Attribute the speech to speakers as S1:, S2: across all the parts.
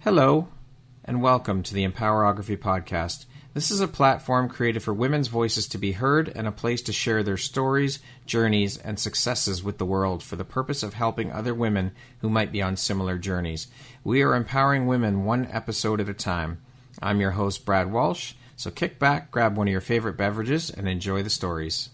S1: Hello, and welcome to the Empowerography Podcast. This is a platform created for women's voices to be heard and a place to share their stories, journeys, and successes with the world for the purpose of helping other women who might be on similar journeys. We are empowering women one episode at a time. I'm your host, Brad Walsh, so kick back, grab one of your favorite beverages, and enjoy the stories.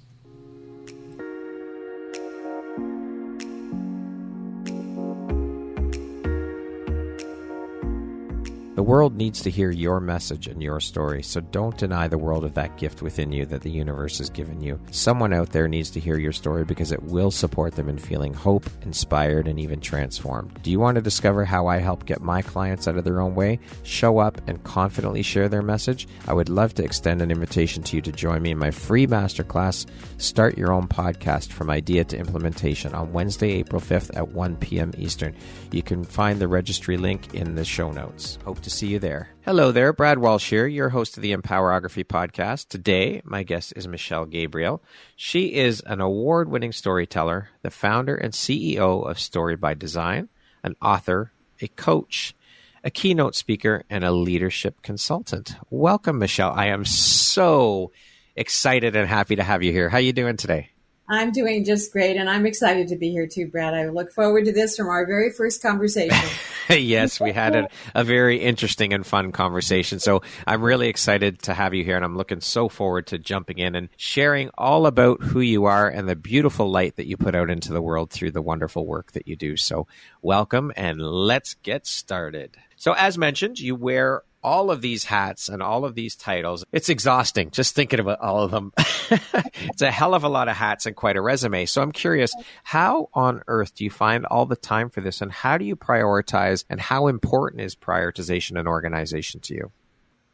S1: The world needs to hear your message and your story, so don't deny the world of that gift within you that the universe has given you. Someone out there needs to hear your story because it will support them in feeling hope, inspired, and even transformed. Do you want to discover how I help get my clients out of their own way, show up, and confidently share their message? I would love to extend an invitation to you to join me in my free masterclass, Start Your Own Podcast from Idea to Implementation, on Wednesday, April 5th at 1 p.m. Eastern. You can find the registry link in the show notes. Hope to see you there. Hello there, Brad Walsh here, your host of the Empowerography Podcast. Today, my guest is Michale Gabriel. She is an award-winning storyteller, the founder and CEO of Story by Design, an author, a coach, a keynote speaker, and a leadership consultant. Welcome, Michale. I am so excited and happy to have you here. How are you doing today?
S2: I'm doing just great, and I'm excited to be here too, Brad. I look forward to this from our very first conversation.
S1: Yes, we had a very interesting and fun conversation. So I'm really excited to have you here, and I'm looking so forward to jumping in and sharing all about who you are and the beautiful light that you put out into the world through the wonderful work that you do. So welcome, and let's get started. So as mentioned, you wear all of these hats and all of these titles. It's exhausting just thinking about all of them. It's a hell of a lot of hats and quite a resume. So I'm curious, how on earth do you find all the time for this, and how do you prioritize, and how important is prioritization and organization to you?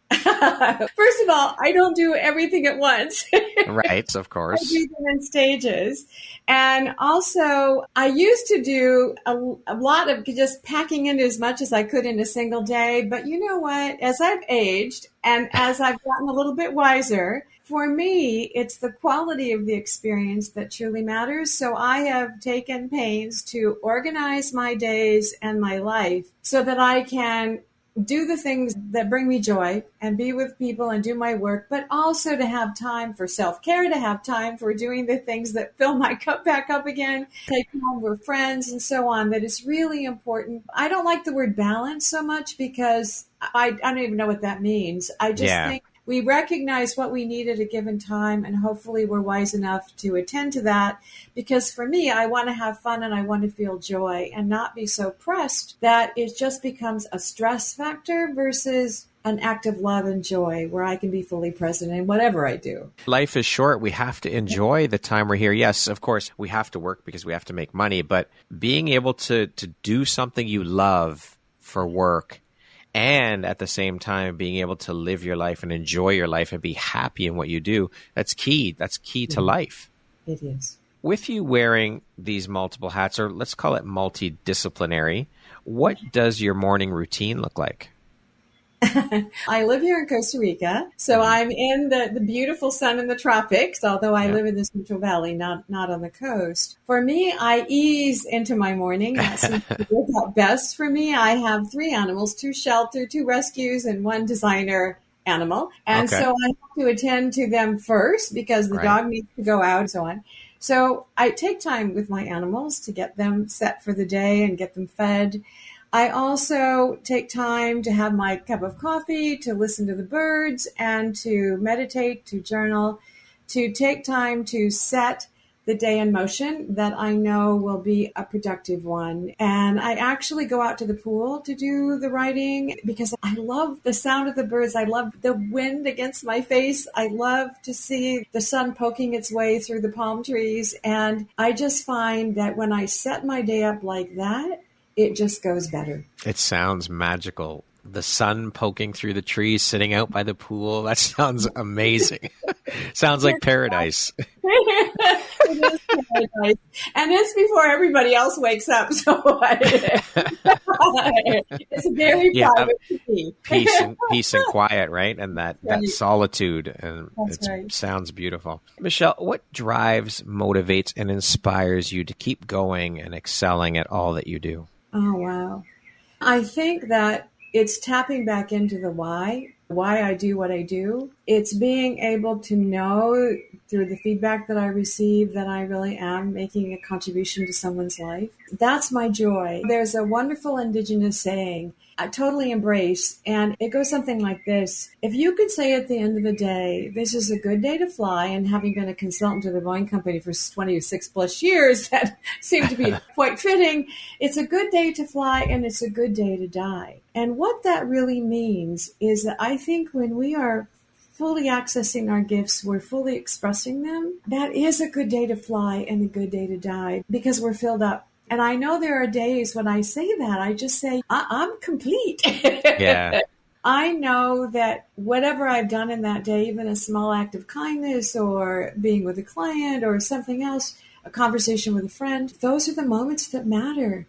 S2: First of all, I don't do everything at once.
S1: Right, of course.
S2: I do them in stages. And also, I used to do a lot of just packing in as much as I could in a single day. But you know what? As I've aged and as I've gotten a little bit wiser, for me, it's the quality of the experience that truly matters. So I have taken pains to organize my days and my life so that I can do the things that bring me joy and be with people and do my work, but also to have time for self-care, to have time for doing the things that fill my cup back up again, take time with friends and so on. That is really important. I don't like the word balance so much because I don't even know what that means. I just think we recognize what we need at a given time, and hopefully we're wise enough to attend to that. Because for me, I want to have fun and I want to feel joy and not be so pressed that it just becomes a stress factor versus an act of love and joy where I can be fully present in whatever I do.
S1: Life is short. We have to enjoy the time we're here. Yes, of course, we have to work because we have to make money, but being able to do something you love for work, and at the same time, being able to live your life and enjoy your life and be happy in what you do, that's key. That's key to life.
S2: It is.
S1: With you wearing these multiple hats, or let's call it multidisciplinary, what does your morning routine look like?
S2: I live here in Costa Rica, so I'm in the beautiful sun in the tropics, although I live in the Central Valley, not on the coast. For me, I ease into my morning. That seems to work out best for me. I have 3 animals, 2 shelter, 2 rescues, and 1 designer animal. And so I have to attend to them first because the dog needs to go out and so on. So I take time with my animals to get them set for the day and get them fed. I also take time to have my cup of coffee, to listen to the birds, and to meditate, to journal, to take time to set the day in motion that I know will be a productive one. And I actually go out to the pool to do the writing because I love the sound of the birds. I love the wind against my face. I love to see the sun poking its way through the palm trees. And I just find that when I set my day up like that, it just goes better. It
S1: sounds magical. The sun poking through the trees, sitting out by the pool. That sounds amazing. Sounds like paradise.
S2: It is paradise. And it's before everybody else wakes up. So it's very private to me.
S1: Peace and quiet, right? And that solitude. And it sounds beautiful. Michale, what drives, motivates, and inspires you to keep going and excelling at all that you do?
S2: Oh, wow. I think that It's tapping back into the why I do what I do. It's being able to know through the feedback that I receive that I really am making a contribution to someone's life. That's my joy. There's a wonderful indigenous saying I totally embrace, and it goes something like this. If you could say at the end of the day, this is a good day to fly, and having been a consultant to the Boeing Company for 26 plus years, that seemed to be quite fitting. It's a good day to fly, and it's a good day to die. And what that really means is that I think when we are fully accessing our gifts, we're fully expressing them, that is a good day to fly and a good day to die because we're filled up. And I know there are days when I say that, I just say, I'm complete.
S1: Yeah.
S2: I know that whatever I've done in that day, even a small act of kindness or being with a client or something else, a conversation with a friend, those are the moments that matter.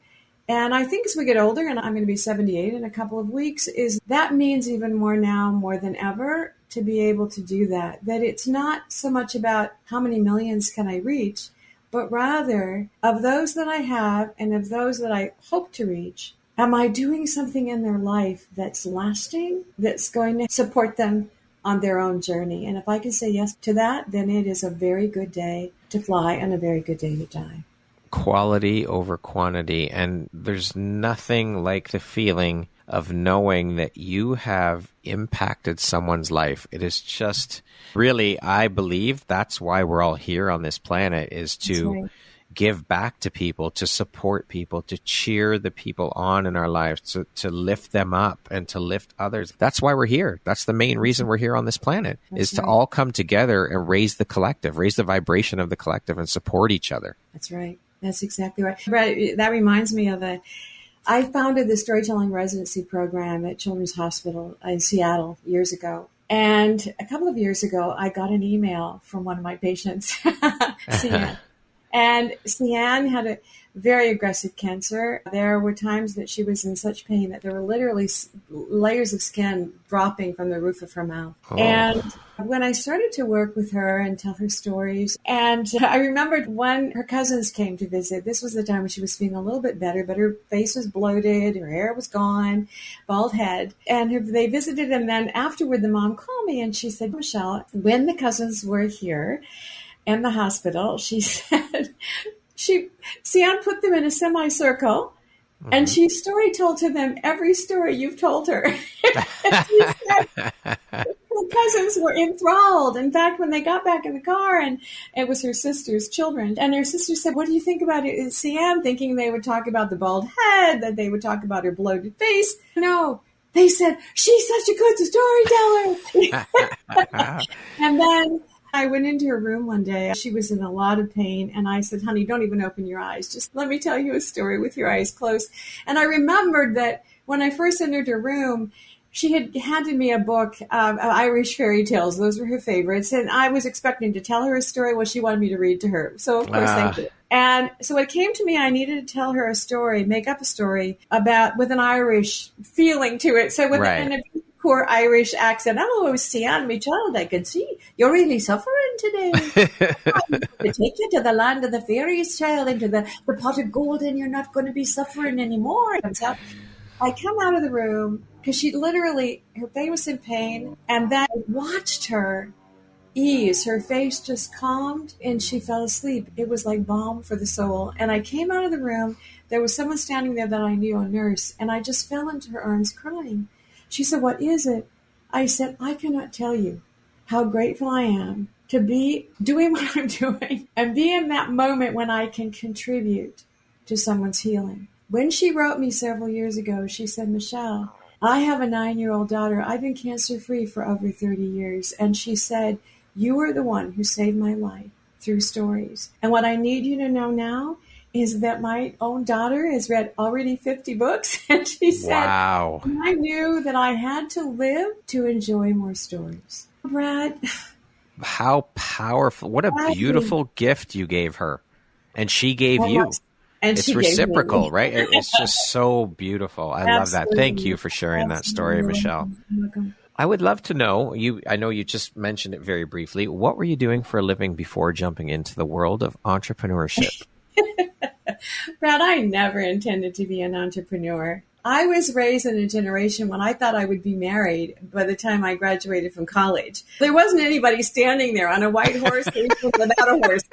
S2: And I think as we get older, and I'm going to be 78 in a couple of weeks, is that means even more now, more than ever, to be able to do that. That it's not so much about how many millions can I reach, but rather of those that I have and of those that I hope to reach, am I doing something in their life that's lasting, that's going to support them on their own journey? And if I can say yes to that, then it is a very good day to fly and a very good day to die.
S1: Quality over quantity. And there's nothing like the feeling of knowing that you have impacted someone's life. It is just really, I believe that's why we're all here on this planet, is to give back to people, to support people, to cheer the people on in our lives, to lift them up and to lift others. That's why we're here. That's the main reason we're here on this planet, is to all come together and raise the collective, raise the vibration of the collective and support each other.
S2: That's right. That's exactly right. Brad, that reminds me of I founded the storytelling residency program at Children's Hospital in Seattle years ago. And a couple of years ago, I got an email from one of my patients, Sian. And Sian had a very aggressive cancer. There were times that she was in such pain that there were literally layers of skin dropping from the roof of her mouth. Oh. And when I started to work with her and tell her stories, and I remembered when her cousins came to visit, this was the time when she was feeling a little bit better, but her face was bloated, her hair was gone, bald head. And they visited, and then afterward, the mom called me and she said, Michelle, when the cousins were here in the hospital, she said, Sian put them in a semicircle, and she story told to them every story you've told her. She said, the cousins were enthralled. In fact, when they got back in the car, and it was her sister's children, and her sister said, what do you think about it? Sian, thinking they would talk about the bald head, that they would talk about her bloated face. No, they said, she's such a good storyteller. And then I went into her room one day. She was in a lot of pain. And I said, honey, don't even open your eyes. Just let me tell you a story with your eyes closed. And I remembered that when I first entered her room, she had handed me a book of Irish fairy tales. Those were her favorites. And I was expecting to tell her a story. Well, she wanted me to read to her. So, of course, I did. And so it came to me, I needed to tell her a story, make up a story with an Irish feeling to it. So with a poor Irish accent. Oh, Sian, my child, I can see you're really suffering today. I'm going to take you to the land of the fairies, child, into the pot of gold, and you're not going to be suffering anymore. So I come out of the room because she literally, her face was in pain, and then I watched her ease. Her face just calmed, and she fell asleep. It was like balm for the soul. And I came out of the room. There was someone standing there that I knew, a nurse, and I just fell into her arms crying. She said, what is it? I said, I cannot tell you how grateful I am to be doing what I'm doing and be in that moment when I can contribute to someone's healing. When she wrote me several years ago, she said, Michelle, I have a 9-year-old daughter. I've been cancer-free for over 30 years. And she said, you are the one who saved my life through stories. And what I need you to know now is that my own daughter has read already 50 books. And she said, wow. I knew that I had to live to enjoy more stories. Brad.
S1: How powerful. What a beautiful gift you gave her. And she gave you. And it's reciprocal, right? It's just so beautiful. I love that. Thank you for sharing that story, Michelle. I would love to know, I know you just mentioned it very briefly. What were you doing for a living before jumping into the world of entrepreneurship?
S2: Brad, I never intended to be an entrepreneur. I was raised in a generation when I thought I would be married by the time I graduated from college. There wasn't anybody standing there on a white horse without a horse.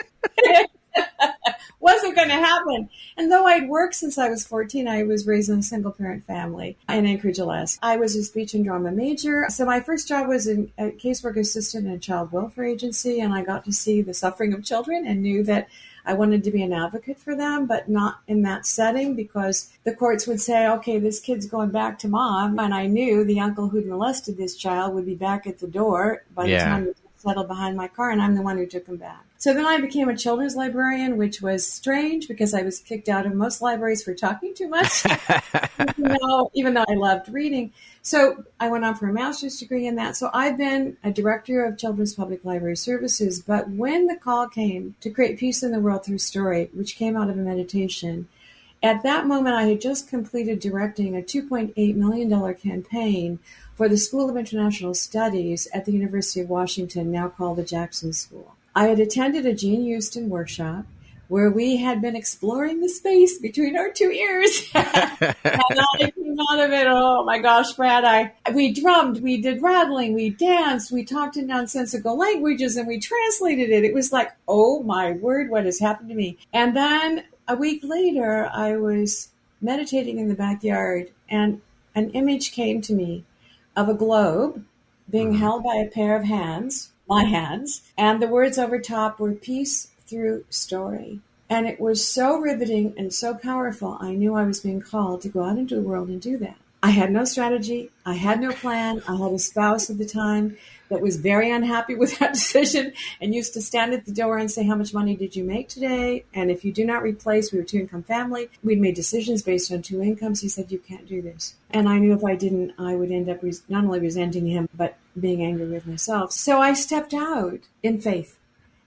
S2: Wasn't going to happen. And though I'd worked since I was 14, I was raised in a single parent family in Anchorage, Alaska. I was a speech and drama major. So my first job was a casework assistant in a child welfare agency. And I got to see the suffering of children and knew that I wanted to be an advocate for them, but not in that setting, because the courts would say, okay, this kid's going back to mom. And I knew the uncle who'd molested this child would be back at the door by the time he settled behind my car, and I'm the one who took him back. So then I became a children's librarian, which was strange because I was kicked out of most libraries for talking too much, even though I loved reading. So I went on for a master's degree in that. So I've been a director of Children's Public Library Services. But when the call came to create peace in the world through story, which came out of a meditation, at that moment I had just completed directing a $2.8 million campaign for the School of International Studies at the University of Washington, now called the Jackson School. I had attended a Jean Houston workshop where we had been exploring the space between our two ears. And I came out of it, oh my gosh, Brad, we drummed, we did rattling, we danced, we talked in nonsensical languages, and we translated it. It was like, oh my word, what has happened to me? And then a week later, I was meditating in the backyard, and an image came to me of a globe being held by a pair of hands, my hands, and the words over top were peace through story. And it was so riveting and so powerful, I knew I was being called to go out into the world and do that. I had no strategy. I had no plan. I had a spouse at the time that was very unhappy with that decision and used to stand at the door and say, how much money did you make today? And if you do not replace, we were a two-income family. We'd made decisions based on two incomes. He said, you can't do this. And I knew if I didn't, I would end up not only resenting him, but being angry with myself. So I stepped out in faith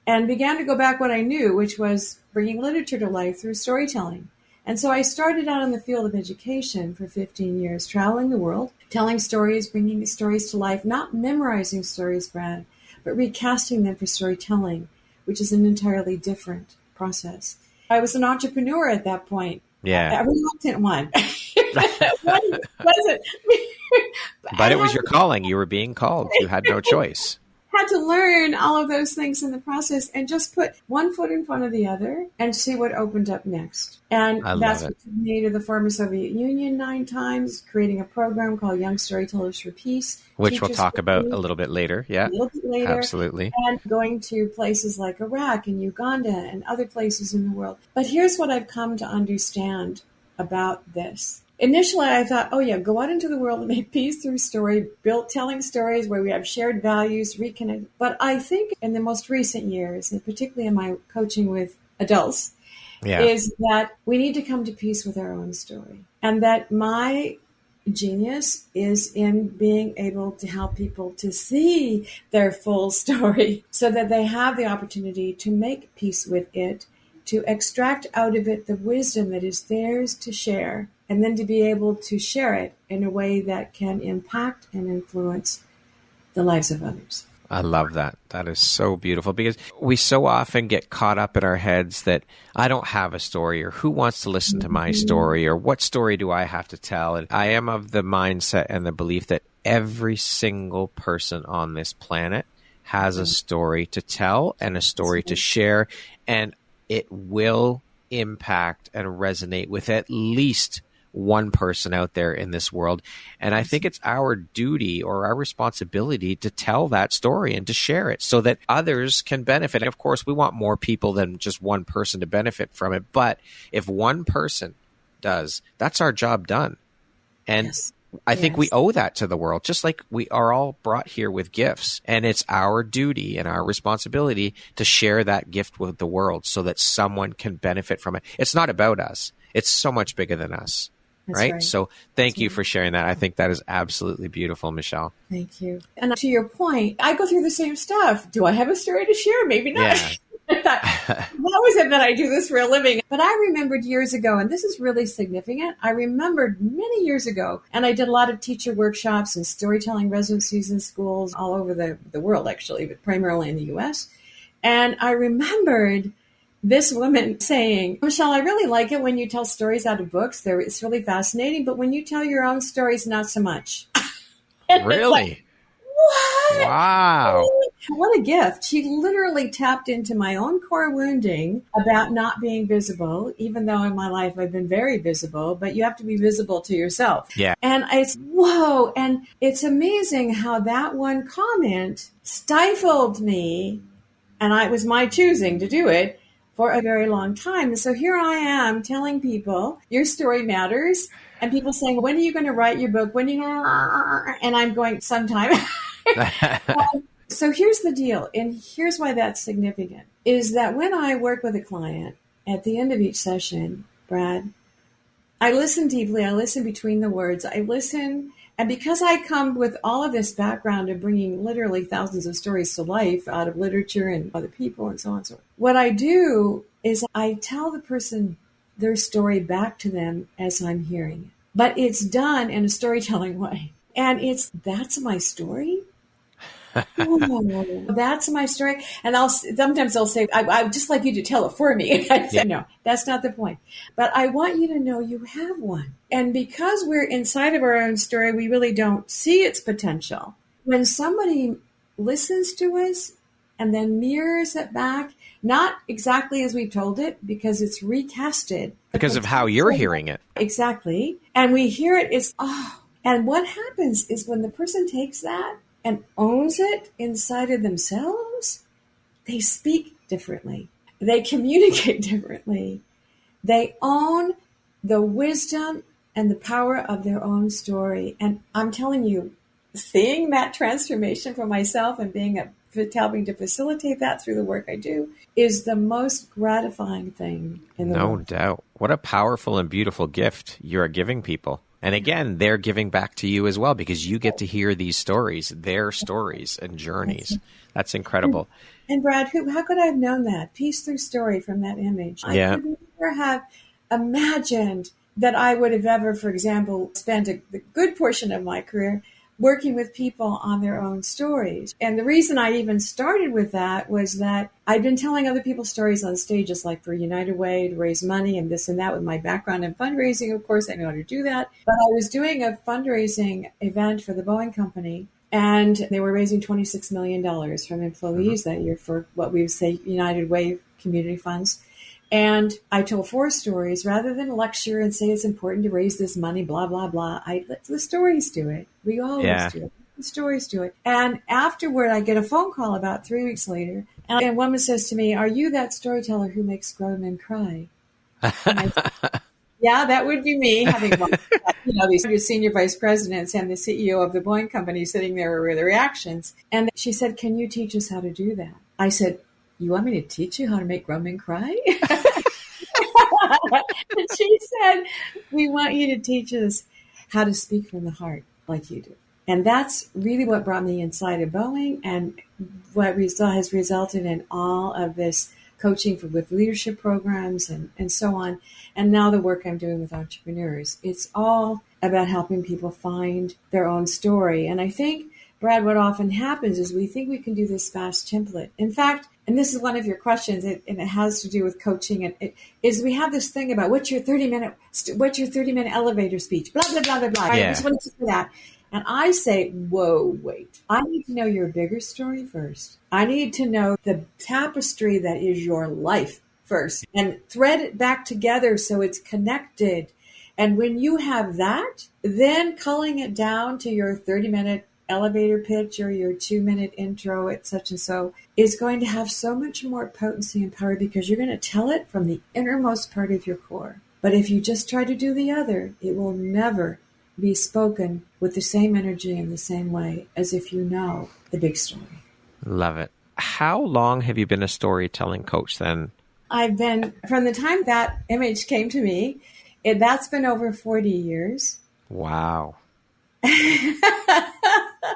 S2: and began to go back what I knew, which was bringing literature to life through storytelling. And so I started out in the field of education for 15 years, traveling the world, telling stories, bringing stories to life, not memorizing stories, Brad, but recasting them for storytelling, which is an entirely different process. I was an entrepreneur at that point.
S1: Yeah.
S2: A reluctant one. Was it?
S1: But it was your calling. You were being called. You had no choice.
S2: Had to learn all of those things in the process and just put one foot in front of the other and see what opened up next. And that's what took me to the former Soviet Union 9 times, creating a program called Young Storytellers for Peace.
S1: Which we'll talk about a little bit later. Yeah,
S2: a little bit later.
S1: Absolutely.
S2: And going to places like Iraq and Uganda and other places in the world. But here's what I've come to understand about this. Initially, I thought, oh yeah, go out into the world and make peace through story, built telling stories where we have shared values, reconnect. But I think in the most recent years, and particularly in my coaching with adults, is that we need to come to peace with our own story. And that my genius is in being able to help people to see their full story so that they have the opportunity to make peace with it, to extract out of it the wisdom that is theirs to share, and then to be able to share it in a way that can impact and influence the lives of others.
S1: I love that. That is so beautiful because we so often get caught up in our heads that I don't have a story, or who wants to listen to my story, or what story do I have to tell? And I am of the mindset and the belief that every single person on this planet has a story to tell and a story to share, and it will impact and resonate with at least one person out there in this world. And I think it's our duty or our responsibility to tell that story and to share it so that others can benefit. And of course, we want more people than just one person to benefit from it. But if one person does, that's our job done. And I think we owe that to the world, just like we are all brought here with gifts. And it's our duty and our responsibility to share that gift with the world so that someone can benefit from it. It's not about us. It's so much bigger than us. Right? So thank you for sharing that. I think that is absolutely beautiful, Michale.
S2: Thank you. And to your point, I go through the same stuff. Do I have a story to share? Maybe not. Yeah. That was it that I do this for a living. But I remembered years ago, and this is really significant. I remembered many years ago, and I did a lot of teacher workshops and storytelling residencies in schools all over the world, actually, but primarily in the U.S. And I remembered this woman saying, Michelle, I really like it when you tell stories out of books. It's really fascinating. But when you tell your own stories, not so much.
S1: Really?
S2: What?
S1: Wow.
S2: What a gift. She literally tapped into my own core wounding about not being visible, even though in my life I've been very visible, but you have to be visible to yourself.
S1: Yeah.
S2: And it's, whoa. And it's amazing how that one comment stifled me, and it was my choosing to do it for a very long time. And so here I am telling people, your story matters. And people saying, when are you going to write your book? When are you going to... And I'm going, sometime. So here's the deal. And here's why that's significant, is that when I work with a client at the end of each session, Brad, I listen deeply. I listen between the words. I listen. And because I come with all of this background of bringing literally thousands of stories to life out of literature and other people and so on and so on, what I do is I tell the person their story back to them as I'm hearing it. But it's done in a storytelling way. And that's my story. Oh, that's my story. And sometimes they'll say, I would just like you to tell it for me. And I say, no, that's not the point. But I want you to know you have one. And because we're inside of our own story, we really don't see its potential. When somebody listens to us and then mirrors it back, not exactly as we told it, because it's recasted.
S1: Because of how you're hearing it.
S2: Exactly. And we hear it, and what happens is when the person takes that and owns it inside of themselves, they speak differently. They communicate differently. They own the wisdom and the power of their own story. And I'm telling you, seeing that transformation for myself and helping to facilitate that through the work I do is the most gratifying thing in the world.
S1: No doubt. What a powerful and beautiful gift you are giving people. And again, they're giving back to you as well, because you get to hear these stories, their stories and journeys. That's incredible.
S2: And Brad, how could I have known that? Piece through story from that image. I could never have imagined that I would have ever, for example, spent a good portion of my career working with people on their own stories. And the reason I even started with that was that I'd been telling other people's stories on stages, like for United Way, to raise money and this and that. With my background in fundraising, of course, I know how to do that. But I was doing a fundraising event for the Boeing Company, and they were raising $26 million from employees that year for what we would say United Way community funds. And I told 4 stories rather than lecture and say it's important to raise this money, blah, blah, blah. I let the stories do it. We always do it. The stories do it. And afterward, I get a phone call about 3 weeks later. And a woman says to me, are you that storyteller who makes grown men cry? Yeah, that would be me, having these senior vice presidents and the CEO of the Boeing Company sitting there with the reactions. And she said, can you teach us how to do that? I said, you want me to teach you how to make grown men cry? And she said, we want you to teach us how to speak from the heart like you do. And that's really what brought me inside of Boeing, and what has resulted in all of this coaching with leadership programs and so on. And now the work I'm doing with entrepreneurs. It's all about helping people find their own story. And I think, Brad, what often happens is we think we can do this fast template. In fact, and this is one of your questions, and it has to do with coaching, and is we have this thing about what's your 30-minute elevator speech, blah, blah, blah, blah, blah. I just want to do that. And I say, whoa, wait. I need to know your bigger story first. I need to know the tapestry that is your life first, and thread it back together so it's connected. And when you have that, then culling it down to your 30-minute elevator pitch or your 2-minute intro at such and so is going to have so much more potency and power, because you're going to tell it from the innermost part of your core. But if you just try to do the other, it will never be spoken with the same energy in the same way as if you know the big story.
S1: Love it. How long have you been a storytelling coach then?
S2: I've been, from the time that image came to me, that's been over 40 years.
S1: Wow.
S2: Wow.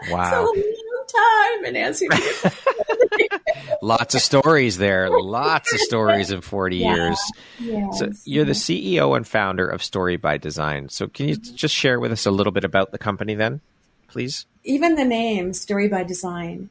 S1: Wow.
S2: It's a long time in answer to your question.
S1: Lots of stories there. Lots of stories in 40 years.
S2: Yes,
S1: so you're the CEO and founder of Story by Design. So can you just share with us a little bit about the company then, please?
S2: Even the name, Story by Design,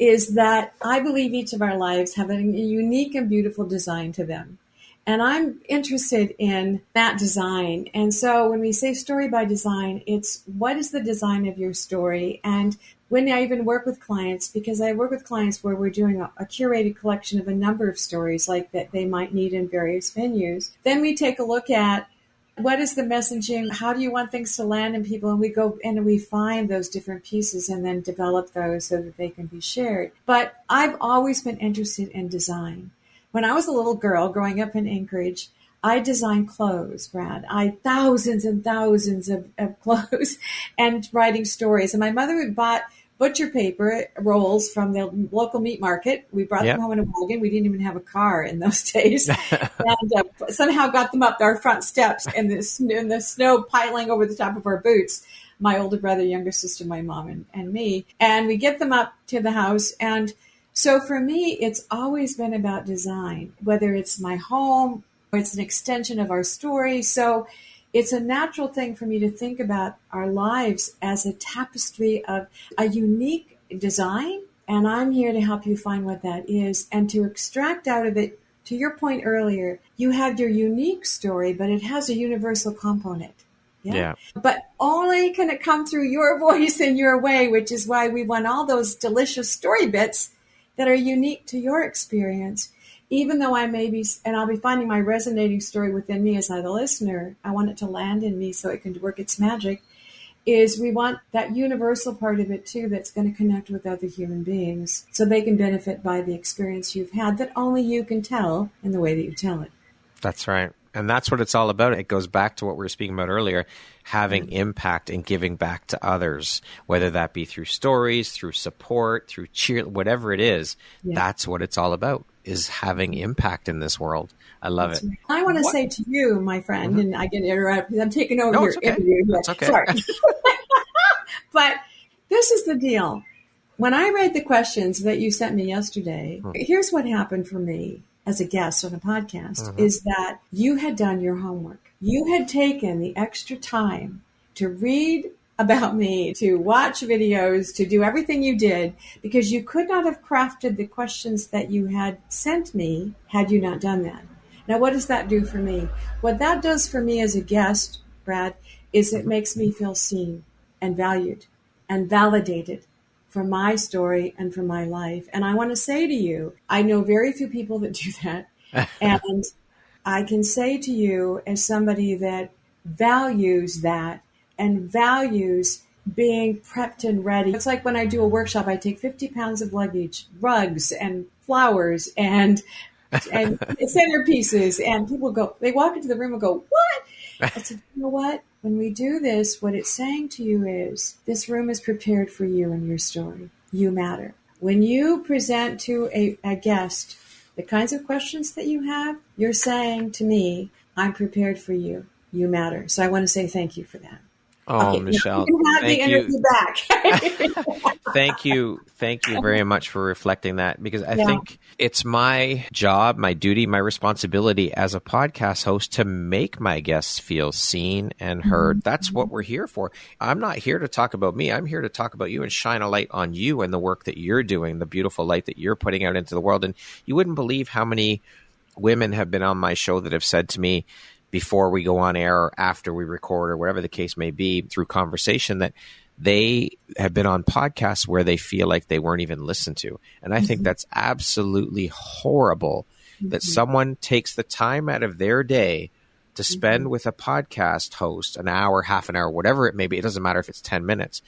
S2: is that I believe each of our lives have a unique and beautiful design to them. And I'm interested in that design. And so when we say story by design, it's what is the design of your story? And when I even work with clients, because I work with clients where we're doing a curated collection of a number of stories like that they might need in various venues, then we take a look at what is the messaging? How do you want things to land in people? And we go and we find those different pieces and then develop those so that they can be shared. But I've always been interested in design. When I was a little girl growing up in Anchorage, I designed clothes, Brad. Thousands and thousands of clothes and writing stories. And my mother would bought butcher paper rolls from the local meat market. We brought them home in a wagon. We didn't even have a car in those days. And somehow got them up our front steps in the snow piling over the top of our boots. My older brother, younger sister, my mom, and me. And we get them up to the house. And so for me, it's always been about design, whether it's my home or it's an extension of our story. So it's a natural thing for me to think about our lives as a tapestry of a unique design. And I'm here to help you find what that is and to extract out of it, to your point earlier, you have your unique story, but it has a universal component. Yeah. But only can it come through your voice and your way, which is why we want all those delicious story bits that are unique to your experience. Even though I may be, and I'll be finding my resonating story within me as the listener, I want it to land in me so it can work its magic, is we want that universal part of it too that's going to connect with other human beings so they can benefit by the experience you've had that only you can tell in the way that you tell it.
S1: That's right. And that's what it's all about. It goes back to what we were speaking about earlier, having impact and giving back to others, whether that be through stories, through support, through cheer, whatever it is. That's what it's all about, is having impact in this world. I love it.
S2: I want to say to you, my friend, and I can interrupt because I'm taking over your interview.
S1: That's okay.
S2: Sorry. But this is the deal. When I read the questions that you sent me yesterday, here's what happened for me as a guest on a podcast, is that you had done your homework. You had taken the extra time to read about me, to watch videos, to do everything you did, because you could not have crafted the questions that you had sent me had you not done that. Now, what does that do for me? What that does for me as a guest, Brad, is it makes me feel seen and valued and validated for my story and for my life. And I want to say to you, I know very few people that do that. And I can say to you, as somebody that values that and values being prepped and ready. It's like when I do a workshop, I take 50 pounds of luggage, rugs and flowers and centerpieces. And people go, they walk into the room and go, what? I said, you know what? When we do this, what it's saying to you is this room is prepared for you and your story. You matter. When you present to a guest the kinds of questions that you have, you're saying to me, I'm prepared for you. You matter. So I want to say thank you for that.
S1: Oh,
S2: okay,
S1: Michelle,
S2: you have the interview back.
S1: Thank you very much for reflecting that, because I think it's my job, my duty, my responsibility as a podcast host to make my guests feel seen and heard. That's what we're here for. I'm not here to talk about me. I'm here to talk about you and shine a light on you and the work that you're doing, the beautiful light that you're putting out into the world. And you wouldn't believe how many women have been on my show that have said to me, before we go on air or after we record or whatever the case may be, through conversation, that they have been on podcasts where they feel like they weren't even listened to. And I think that's absolutely horrible that someone takes the time out of their day to spend with a podcast host an hour, half an hour, whatever it may be. It doesn't matter if it's 10 minutes.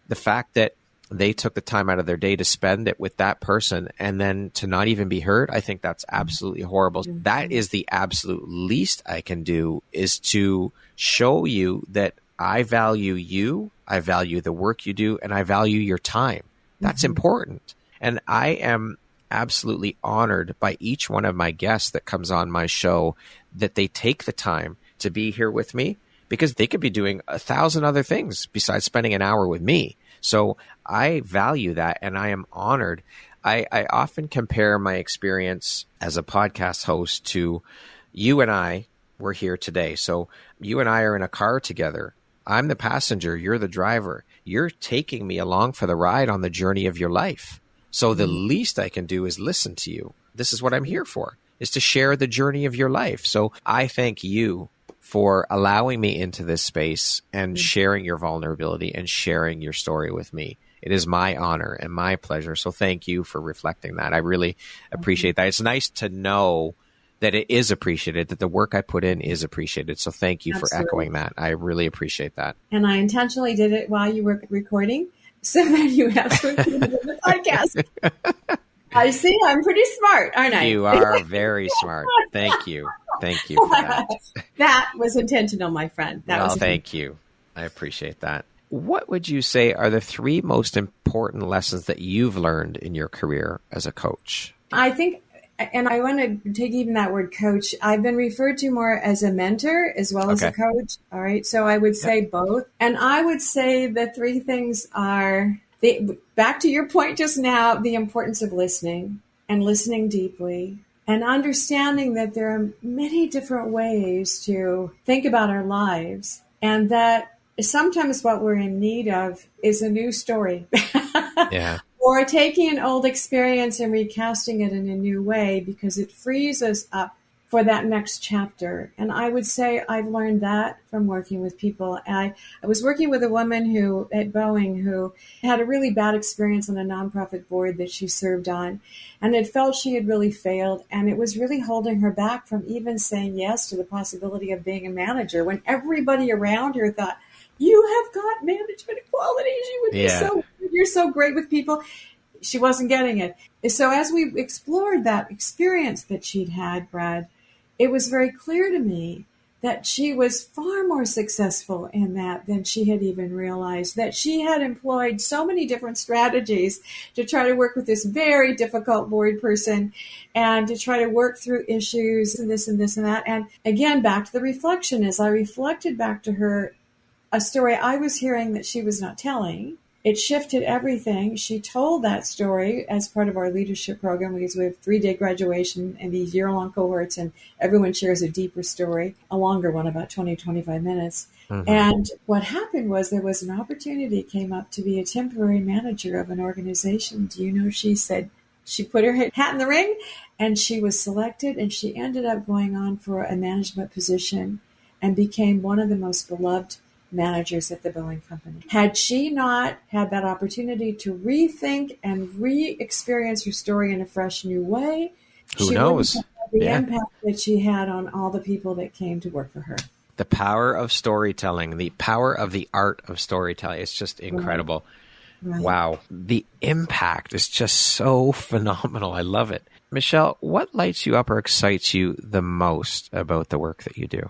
S1: The fact that they took the time out of their day to spend it with that person and then to not even be heard, I think that's absolutely horrible. That is the absolute least I can do, is to show you that I value you, I value the work you do, and I value your time. That's important. And I am absolutely honored by each one of my guests that comes on my show, that they take the time to be here with me, because they could be doing 1,000 other things besides spending an hour with me. So I value that, and I am honored. I often compare my experience as a podcast host to you and I were here today. So you and I are in a car together. I'm the passenger. You're the driver. You're taking me along for the ride on the journey of your life. So the least I can do is listen to you. This is what I'm here for, is to share the journey of your life. So I thank you for allowing me into this space and sharing your vulnerability and sharing your story with me. It is my honor and my pleasure. So thank you for reflecting that. I really appreciate that. It's nice to know that it is appreciated, that the work I put in is appreciated. So thank you for echoing that. I really appreciate that.
S2: And I intentionally did it while you were recording so that you have to include it in the podcast. I see. I'm pretty smart, aren't I?
S1: You are very smart. Thank you. Thank you for that.
S2: That was intentional, my friend.
S1: Thank you. I appreciate that. What would you say are the 3 most important lessons that you've learned in your career as a coach?
S2: I think, and I want to take even that word coach, I've been referred to more as a mentor as well as a coach. All right. So I would say both. And I would say the 3 things are, back to your point just now, the importance of listening and listening deeply and understanding that there are many different ways to think about our lives, and that sometimes what we're in need of is a new story.
S1: Yeah.
S2: Or taking an old experience and recasting it in a new way, because it frees us up for that next chapter. And I would say I've learned that from working with people. I was working with a woman at Boeing who had a really bad experience on a nonprofit board that she served on, and had felt she had really failed. And it was really holding her back from even saying yes to the possibility of being a manager, when everybody around her thought, you have got management qualities. You would be so good. You're so great with people. She wasn't getting it. So as we explored that experience that she'd had, Brad, it was very clear to me that she was far more successful in that than she had even realized, that she had employed so many different strategies to try to work with this very difficult board person and to try to work through issues and this and this and that. And again, back to the reflection, as I reflected back to her a story I was hearing that she was not telling, it shifted everything. She told that story as part of our leadership program, because we have 3-day graduation and these year-long cohorts, and everyone shares a deeper story, a longer one, about 20, 25 minutes. Mm-hmm. And what happened was there was an opportunity came up to be a temporary manager of an organization. Do you know, she said she put her hat in the ring and she was selected, and she ended up going on for a management position and became one of the most beloved managers at the Boeing Company. Had she not had that opportunity to rethink and re-experience her story in a fresh new way,
S1: who knows?
S2: Wouldn't have the impact that she had on all the people that came to work for her.
S1: The power of storytelling, the power of the art of storytelling. It's just incredible. Right. Wow. The impact is just so phenomenal. I love it. Michale, what lights you up or excites you the most about the work that you do?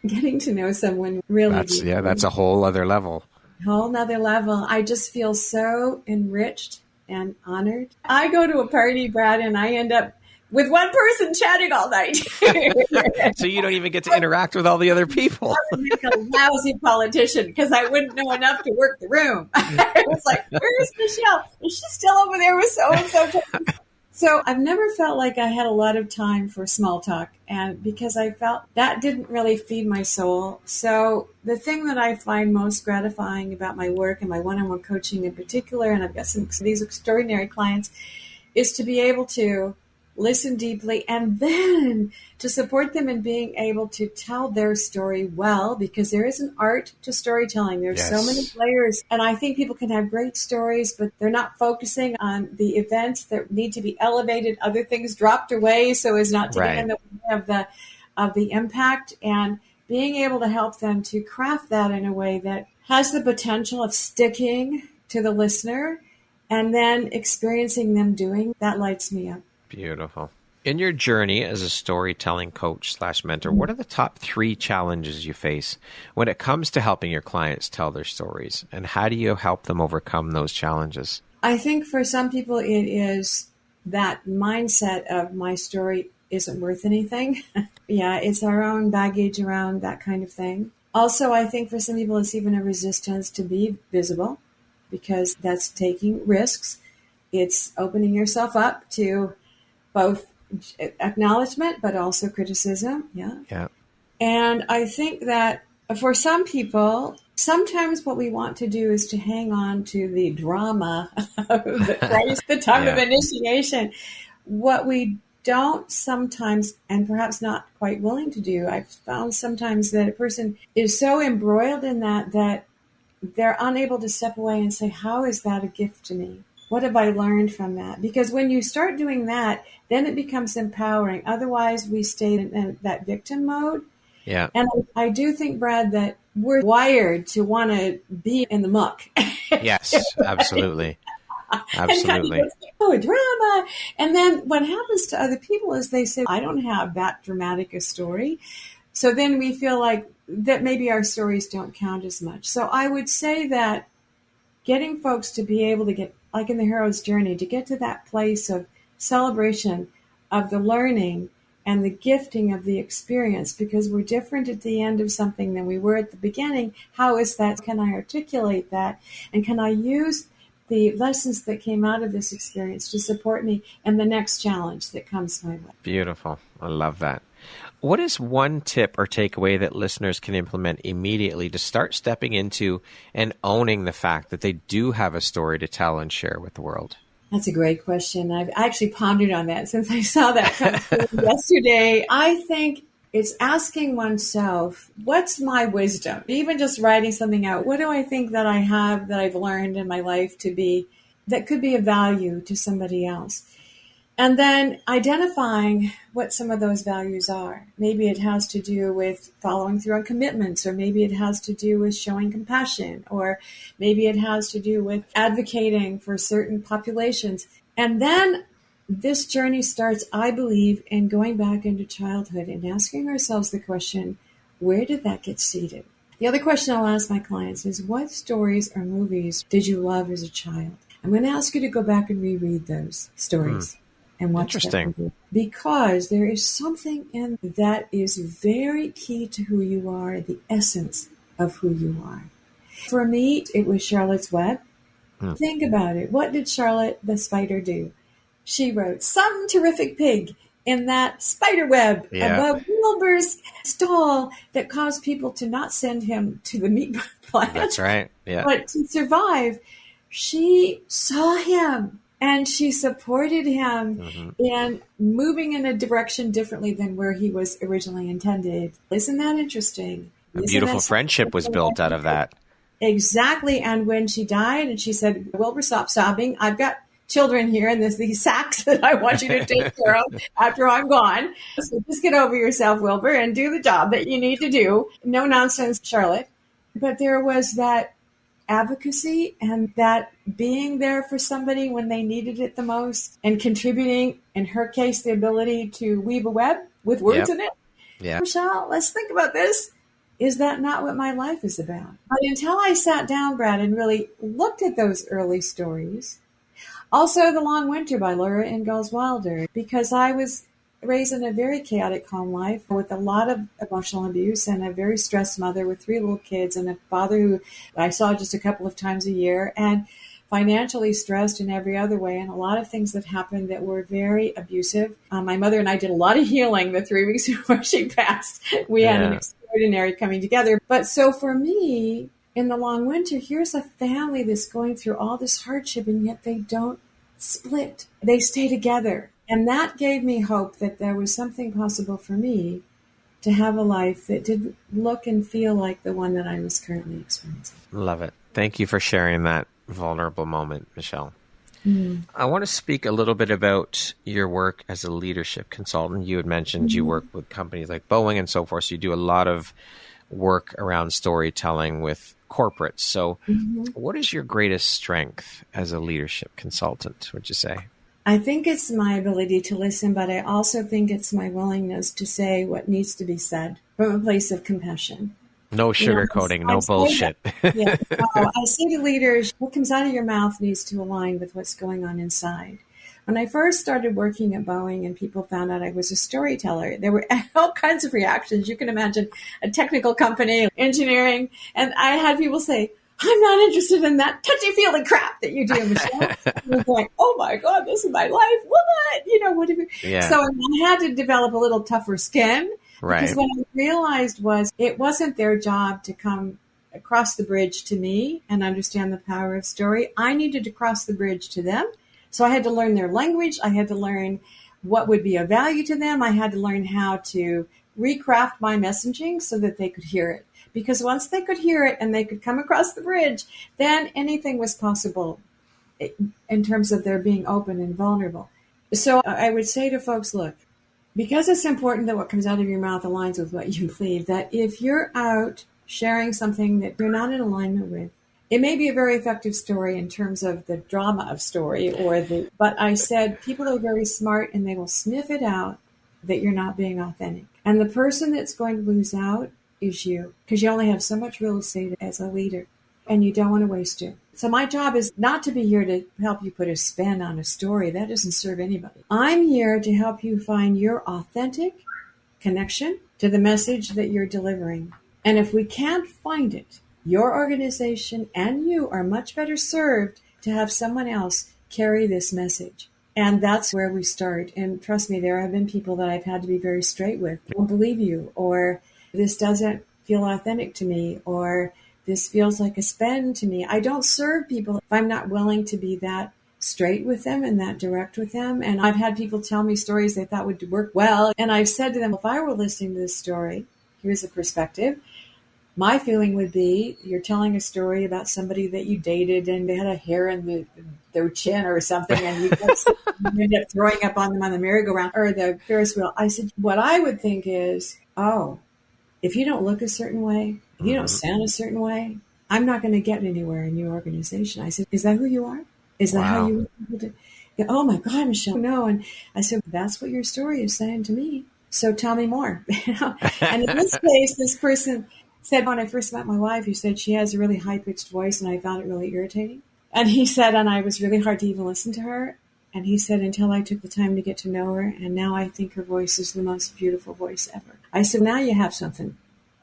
S2: Getting to know someone really.
S1: That's a whole other level.
S2: Whole nother level. I just feel so enriched and honored. I go to a party, Brad, and I end up with one person chatting all night.
S1: So you don't even get to interact with all the other people.
S2: I would make a lousy politician because I wouldn't know enough to work the room. I was like, where's Michale? Is she still over there with so-and-so? So I've never felt like I had a lot of time for small talk, and because I felt that didn't really feed my soul. So the thing that I find most gratifying about my work and my one-on-one coaching in particular, and I've got some of these extraordinary clients, is to be able to listen deeply and then to support them in being able to tell their story well, because there is an art to storytelling. There's so many layers, and I think people can have great stories, but they're not focusing on the events that need to be elevated, other things dropped away so as not to get in the way of the impact, and being able to help them to craft that in a way that has the potential of sticking to the listener and then experiencing them doing that lights me up.
S1: Beautiful. In your journey as a storytelling coach / mentor, what are the top 3 challenges you face when it comes to helping your clients tell their stories? And how do you help them overcome those challenges?
S2: I think for some people, it is that mindset of my story isn't worth anything. It's our own baggage around that kind of thing. Also, I think for some people, it's even a resistance to be visible, because that's taking risks. It's opening yourself up to both acknowledgement, but also criticism. Yeah.
S1: Yeah.
S2: And I think that for some people, Sometimes what we want to do is to hang on to the drama of the time of initiation. What we don't sometimes, and perhaps not quite willing to do, I've found sometimes that a person is so embroiled in that they're unable to step away and say, how is that a gift to me? What have I learned from that? Because when you start doing that, then it becomes empowering. Otherwise, we stay in that victim mode.
S1: Yeah.
S2: And I do think, Brad, that we're wired to want to be in the muck.
S1: Yes, absolutely. Absolutely.
S2: And kind of drama. And then what happens to other people is they say, I don't have that dramatic a story. So then we feel like that maybe our stories don't count as much. So I would say that getting folks to be able to get, like in the hero's journey, to get to that place of celebration of the learning and the gifting of the experience, because we're different at the end of something than we were at the beginning. How is that? Can I articulate that? And can I use the lessons that came out of this experience to support me in the next challenge that comes my way?
S1: Beautiful. I love that. What is one tip or takeaway that listeners can implement immediately to start stepping into and owning the fact that they do have a story to tell and share with the world?
S2: That's a great question. I've actually pondered on that since I saw that come through yesterday. I think it's asking oneself, what's my wisdom? Even just writing something out. What do I think that I have, that I've learned in my life to be, that could be of value to somebody else? And then identifying what some of those values are. Maybe it has to do with following through on commitments, or maybe it has to do with showing compassion, or maybe it has to do with advocating for certain populations. And then this journey starts, I believe, in going back into childhood and asking ourselves the question, where did that get seeded? The other question I'll ask my clients is, what stories or movies did you love as a child? I'm going to ask you to go back and reread those stories. And watch that, because there is something in that is very key to who you are, the essence of who you are. For me, it was Charlotte's Web. Think about it. What did Charlotte the spider do? She wrote some terrific pig in that spider web above Wilbur's stall that caused people to not send him to the meat plant.
S1: That's right. Yeah.
S2: But to survive, she saw him. And she supported him in moving in a direction differently than where he was originally intended. Isn't that interesting?
S1: A beautiful friendship was built out of that.
S2: Exactly. And when she died and she said, Wilbur, stop sobbing. I've got children here and there's these sacks that I want you to take care of after I'm gone. So just get over yourself, Wilbur, and do the job that you need to do. No nonsense, Charlotte. But there was that advocacy and that being there for somebody when they needed it the most, and contributing, in her case, the ability to weave a web with words in it. Yeah. Michelle, let's think about this. Is that not what my life is about? But until I sat down, Brad, and really looked at those early stories, also The Long Winter by Laura Ingalls Wilder, because I was raised in a very chaotic home life with a lot of emotional abuse and a very stressed mother with 3 little kids and a father who I saw just a couple of times a year, and financially stressed in every other way, and a lot of things that happened that were very abusive. My mother and I did a lot of healing the 3 weeks before she passed. We had an extraordinary coming together. But so for me, in The Long Winter, here's a family that's going through all this hardship, and yet they don't split. They stay together. And that gave me hope that there was something possible for me to have a life that didn't look and feel like the one that I was currently experiencing.
S1: Love it. Thank you for sharing that vulnerable moment, Michelle. I want to speak a little bit about your work as a leadership consultant. You had mentioned you work with companies like Boeing and so forth, so you do a lot of work around storytelling with corporates. So what is your greatest strength as a leadership consultant, would you say?
S2: I think it's my ability to listen, but I also think it's my willingness to say what needs to be said from a place of compassion.
S1: No sugarcoating, no bullshit.
S2: I say to leaders, what comes out of your mouth needs to align with what's going on inside. When I first started working at Boeing and people found out I was a storyteller, there were all kinds of reactions. You can imagine a technical company, engineering, and I had people say, I'm not interested in that touchy-feely crap that you do, Michelle. I was like, oh my God, this is my life. What? What do you? Yeah. So I had to develop a little tougher skin. Right. Because what I realized was it wasn't their job to come cross the bridge to me and understand the power of story, I needed to cross the bridge to them. So I had to learn their language. I had to learn what would be of value to them. I had to learn how to recraft my messaging so that they could hear it. Because once they could hear it and they could come across the bridge, then anything was possible in terms of their being open and vulnerable. So I would say to folks, look, because it's important that what comes out of your mouth aligns with what you believe, that if you're out sharing something that you're not in alignment with, it may be a very effective story in terms of the drama of story but I said people are very smart and they will sniff it out that you're not being authentic. And the person that's going to lose out is you, because you only have so much real estate as a leader and you don't want to waste it. So my job is not to be here to help you put a spin on a story. That doesn't serve anybody. I'm here to help you find your authentic connection to the message that you're delivering. And if we can't find it, your organization and you are much better served to have someone else carry this message. And that's where we start. And trust me, there have been people that I've had to be very straight with. I don't believe you, or this doesn't feel authentic to me, or this feels like a spin to me. I don't serve people if I'm not willing to be that straight with them and that direct with them. And I've had people tell me stories they thought would work well. And I've said to them, if I were listening to this story, here's a perspective. My feeling would be you're telling a story about somebody that you dated and they had a hair in their chin or something, and you end up throwing up on them on the merry-go-round or the Ferris wheel. I said, what I would think is, if you don't look a certain way, if you don't sound a certain way, I'm not going to get anywhere in your organization. I said, is that who you are? Is that how you want to? Yeah, oh my God, Michelle, no. And I said, that's what your story is saying to me. So tell me more. And in this case, this person said, when I first met my wife, he said she has a really high-pitched voice and I found it really irritating. And he said, and I was really hard to even listen to her. And he said, until I took the time to get to know her, and now I think her voice is the most beautiful voice ever. I said, now you have something.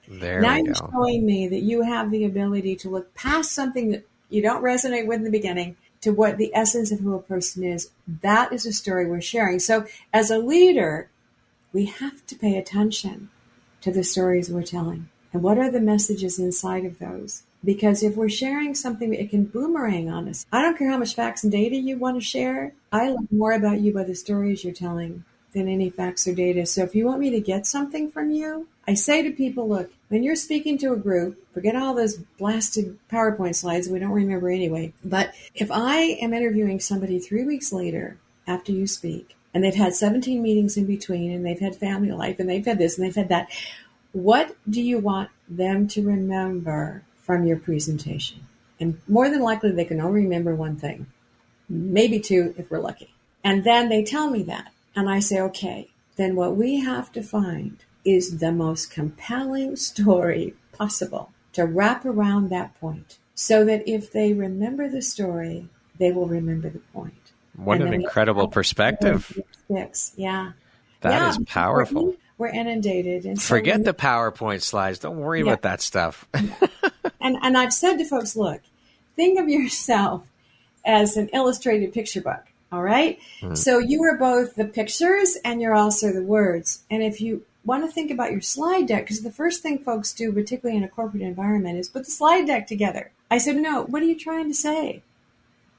S2: Now you're showing me that you have the ability to look past something that you don't resonate with in the beginning to what the essence of who a person is. That is a story we're sharing. So as a leader, we have to pay attention to the stories we're telling. And what are the messages inside of those? Because if we're sharing something, it can boomerang on us. I don't care how much facts and data you want to share. I learn more about you by the stories you're telling than any facts or data. So if you want me to get something from you, I say to people, look, when you're speaking to a group, forget all those blasted PowerPoint slides we don't remember anyway. But if I am interviewing somebody 3 weeks later after you speak, and they've had 17 meetings in between, and they've had family life, and they've had this, and they've had that, what do you want them to remember from your presentation? And more than likely, they can only remember one thing, maybe two if we're lucky. And then they tell me that. And I say, okay, then what we have to find is the most compelling story possible to wrap around that point so that if they remember the story, they will remember the point.
S1: What an incredible perspective.
S2: Yeah.
S1: That is powerful.
S2: We're inundated. And so
S1: forget the PowerPoint slides. Don't worry about that stuff.
S2: And I've said to folks, look, think of yourself as an illustrated picture book. All right. So you are both the pictures and you're also the words. And if you want to think about your slide deck, because the first thing folks do, particularly in a corporate environment, is put the slide deck together. I said, no, what are you trying to say?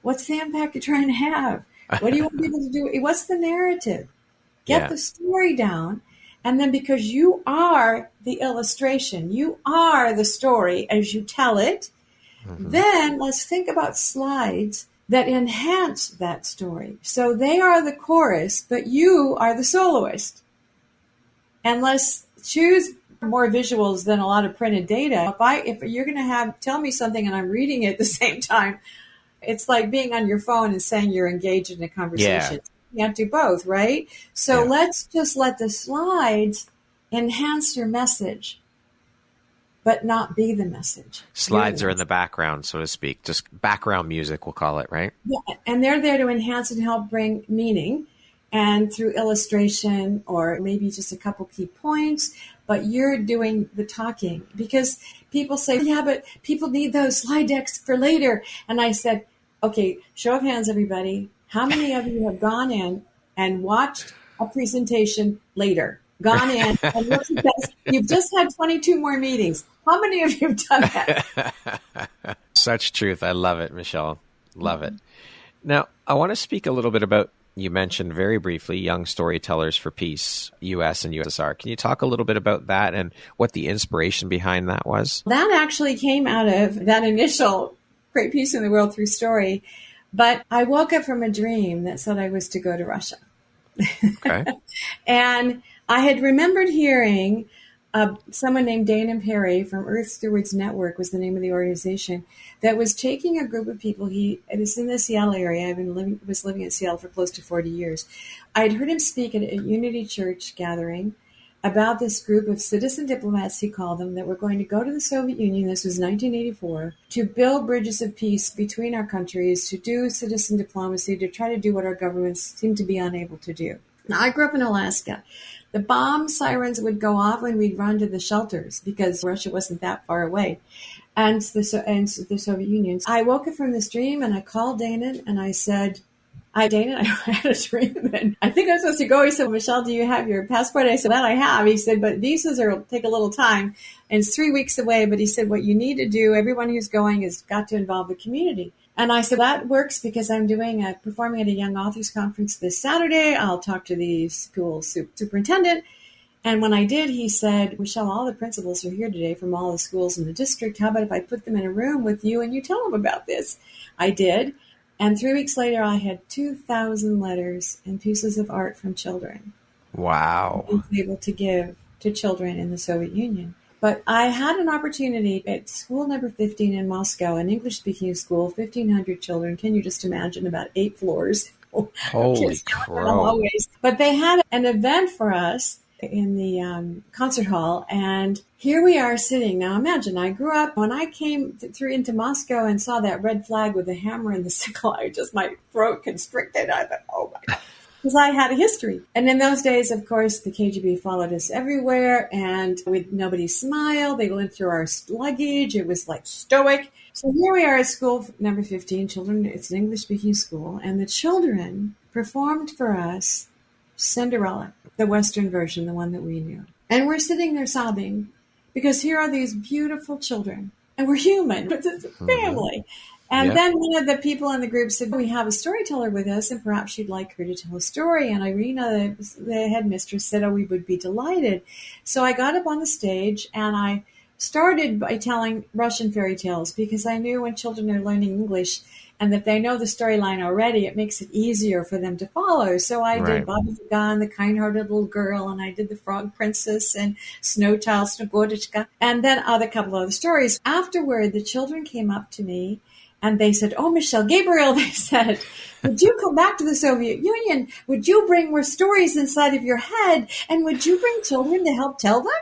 S2: What's the impact you're trying to have? What do you want people to do? What's the narrative? Get the story down. And then because you are the illustration, you are the story as you tell it, then let's think about slides that enhance that story. So they are the chorus, but you are the soloist. And let's choose more visuals than a lot of printed data. If you're going to tell me something and I'm reading it at the same time, it's like being on your phone and saying you're engaged in a conversation. You can't do both, right? So let's just let the slides enhance your message, but not be the message.
S1: Slides are in the background, so to speak. Just background music, we'll call it, right?
S2: Yeah, and they're there to enhance and help bring meaning, and through illustration or maybe just a couple key points, but you're doing the talking. Because people say, yeah, but people need those slide decks for later. And I said, okay, show of hands, everybody. How many of you have gone in and watched a presentation later? gone in and looked at this. You've just had 22 more meetings. How many of you have done that?
S1: Such truth. I love it, Michelle. Love it. Now, I want to speak a little bit about, you mentioned very briefly, Young Storytellers for Peace, US and USSR. Can you talk a little bit about that and what the inspiration behind that was?
S2: That actually came out of that initial Great Peace in the World Through Story. But I woke up from a dream that said I was to go to Russia.
S1: Okay.
S2: And I had remembered hearing someone named Dana Perry from Earth Stewards Network was the name of the organization that was taking a group of people. It was in the Seattle area. Was living in Seattle for close to 40 years. I'd heard him speak at a Unity Church gathering about this group of citizen diplomats, he called them, that were going to go to the Soviet Union. This was 1984, to build bridges of peace between our countries, to do citizen diplomacy, to try to do what our governments seem to be unable to do. Now, I grew up in Alaska. The bomb sirens would go off when we'd run to the shelters because Russia wasn't that far away, and the Soviet Union. I woke up from this dream and I called Dana and I said, Dana, I had a dream and I think I'm supposed to go. He said, Michelle, do you have your passport? I said, that I have. He said, but visas take a little time and it's 3 weeks away. But he said, what you need to do, everyone who's going has got to involve the community. And I said, that works because I'm performing at a Young Authors Conference this Saturday. I'll talk to the school superintendent. And when I did, he said, Michelle, all the principals are here today from all the schools in the district. How about if I put them in a room with you and you tell them about this? I did. And 3 weeks later, I had 2,000 letters and pieces of art from children.
S1: Wow.
S2: I was able to give to children in the Soviet Union. But I had an opportunity at school number 15 in Moscow, an English-speaking school, 1,500 children. Can you just imagine? About 8 floors.
S1: Holy crow.
S2: But they had an event for us in the concert hall, and here we are sitting. Now imagine, I grew up, when I came through into Moscow and saw that red flag with the hammer and the sickle, my throat constricted. I thought, oh my God. Because I had a history. And in those days, of course, the KGB followed us everywhere, and nobody smiled. They went through our luggage. It was like stoic. So here we are at school number 15, children. It's an English-speaking school, and the children performed for us Cinderella, the Western version, the one that we knew. And we're sitting there sobbing because here are these beautiful children, and we're human. It's a family. And then one of the people in the group said, we have a storyteller with us, and perhaps you'd like her to tell a story. And Irina, the headmistress, said, we would be delighted. So I got up on the stage, and I started by telling Russian fairy tales because I knew when children are learning English and that they know the storyline already, it makes it easier for them to follow. So I did Baba Yaga, the kind-hearted little girl, and I did the Frog Princess and Snow Child, Snegorotchka, and then a couple other stories. Afterward, the children came up to me and they said, oh, Michale Gabriel, they said, would you come back to the Soviet Union? Would you bring more stories inside of your head? And would you bring children to help tell them?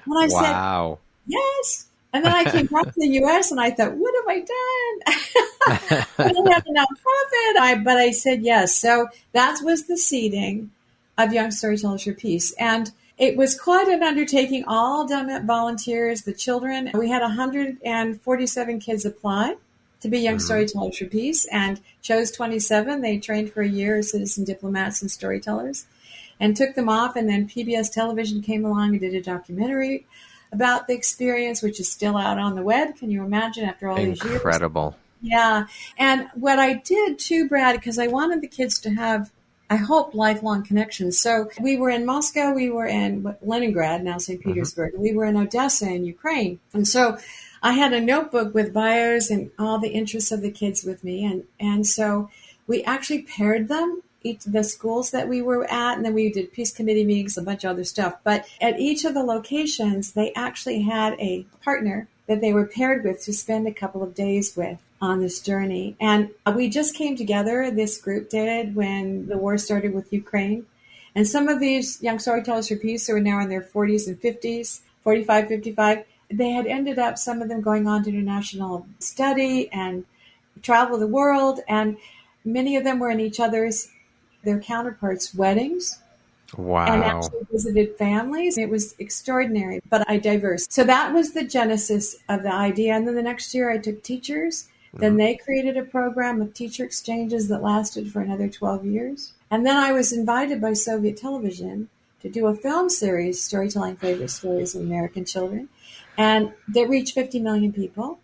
S2: And I said, yes. And then I came back to the U.S. and I thought, what have I done? I don't have a nonprofit. But I said yes. So that was the seeding of Young Storytellers for Peace. And it was quite an undertaking, all done at volunteers, the children. We had 147 kids apply to be Young Storytellers for Peace and chose 27. They trained for a year as citizen diplomats and storytellers and took them off. And then PBS Television came along and did a documentary about the experience, which is still out on the web. Can you imagine after all these years? Incredible. Yeah. And what I did too, Brad, because I wanted the kids to have, I hope, lifelong connections. So we were in Moscow, we were in Leningrad, now St. Petersburg, and we were in Odessa in Ukraine. And so I had a notebook with bios and all the interests of the kids with me. And so we actually paired them, the schools that we were at, and then we did peace committee meetings, a bunch of other stuff. But at each of the locations, they actually had a partner that they were paired with to spend a couple of days with on this journey. And we just came together, this group did, when the war started with Ukraine. And some of these Young Storytellers for Peace who are now in their 40s and 50s, 45, 55, they had ended up, some of them going on to international study and travel the world. And many of them were in their counterparts' weddings. Wow. And actually visited families. It was extraordinary, but diverse. So that was the genesis of the idea. And then the next year I took teachers. Then they created a program of teacher exchanges that lasted for another 12 years. And then I was invited by Soviet television to do a film series, Storytelling Favorite Stories of American Children, and they reached 50 million people.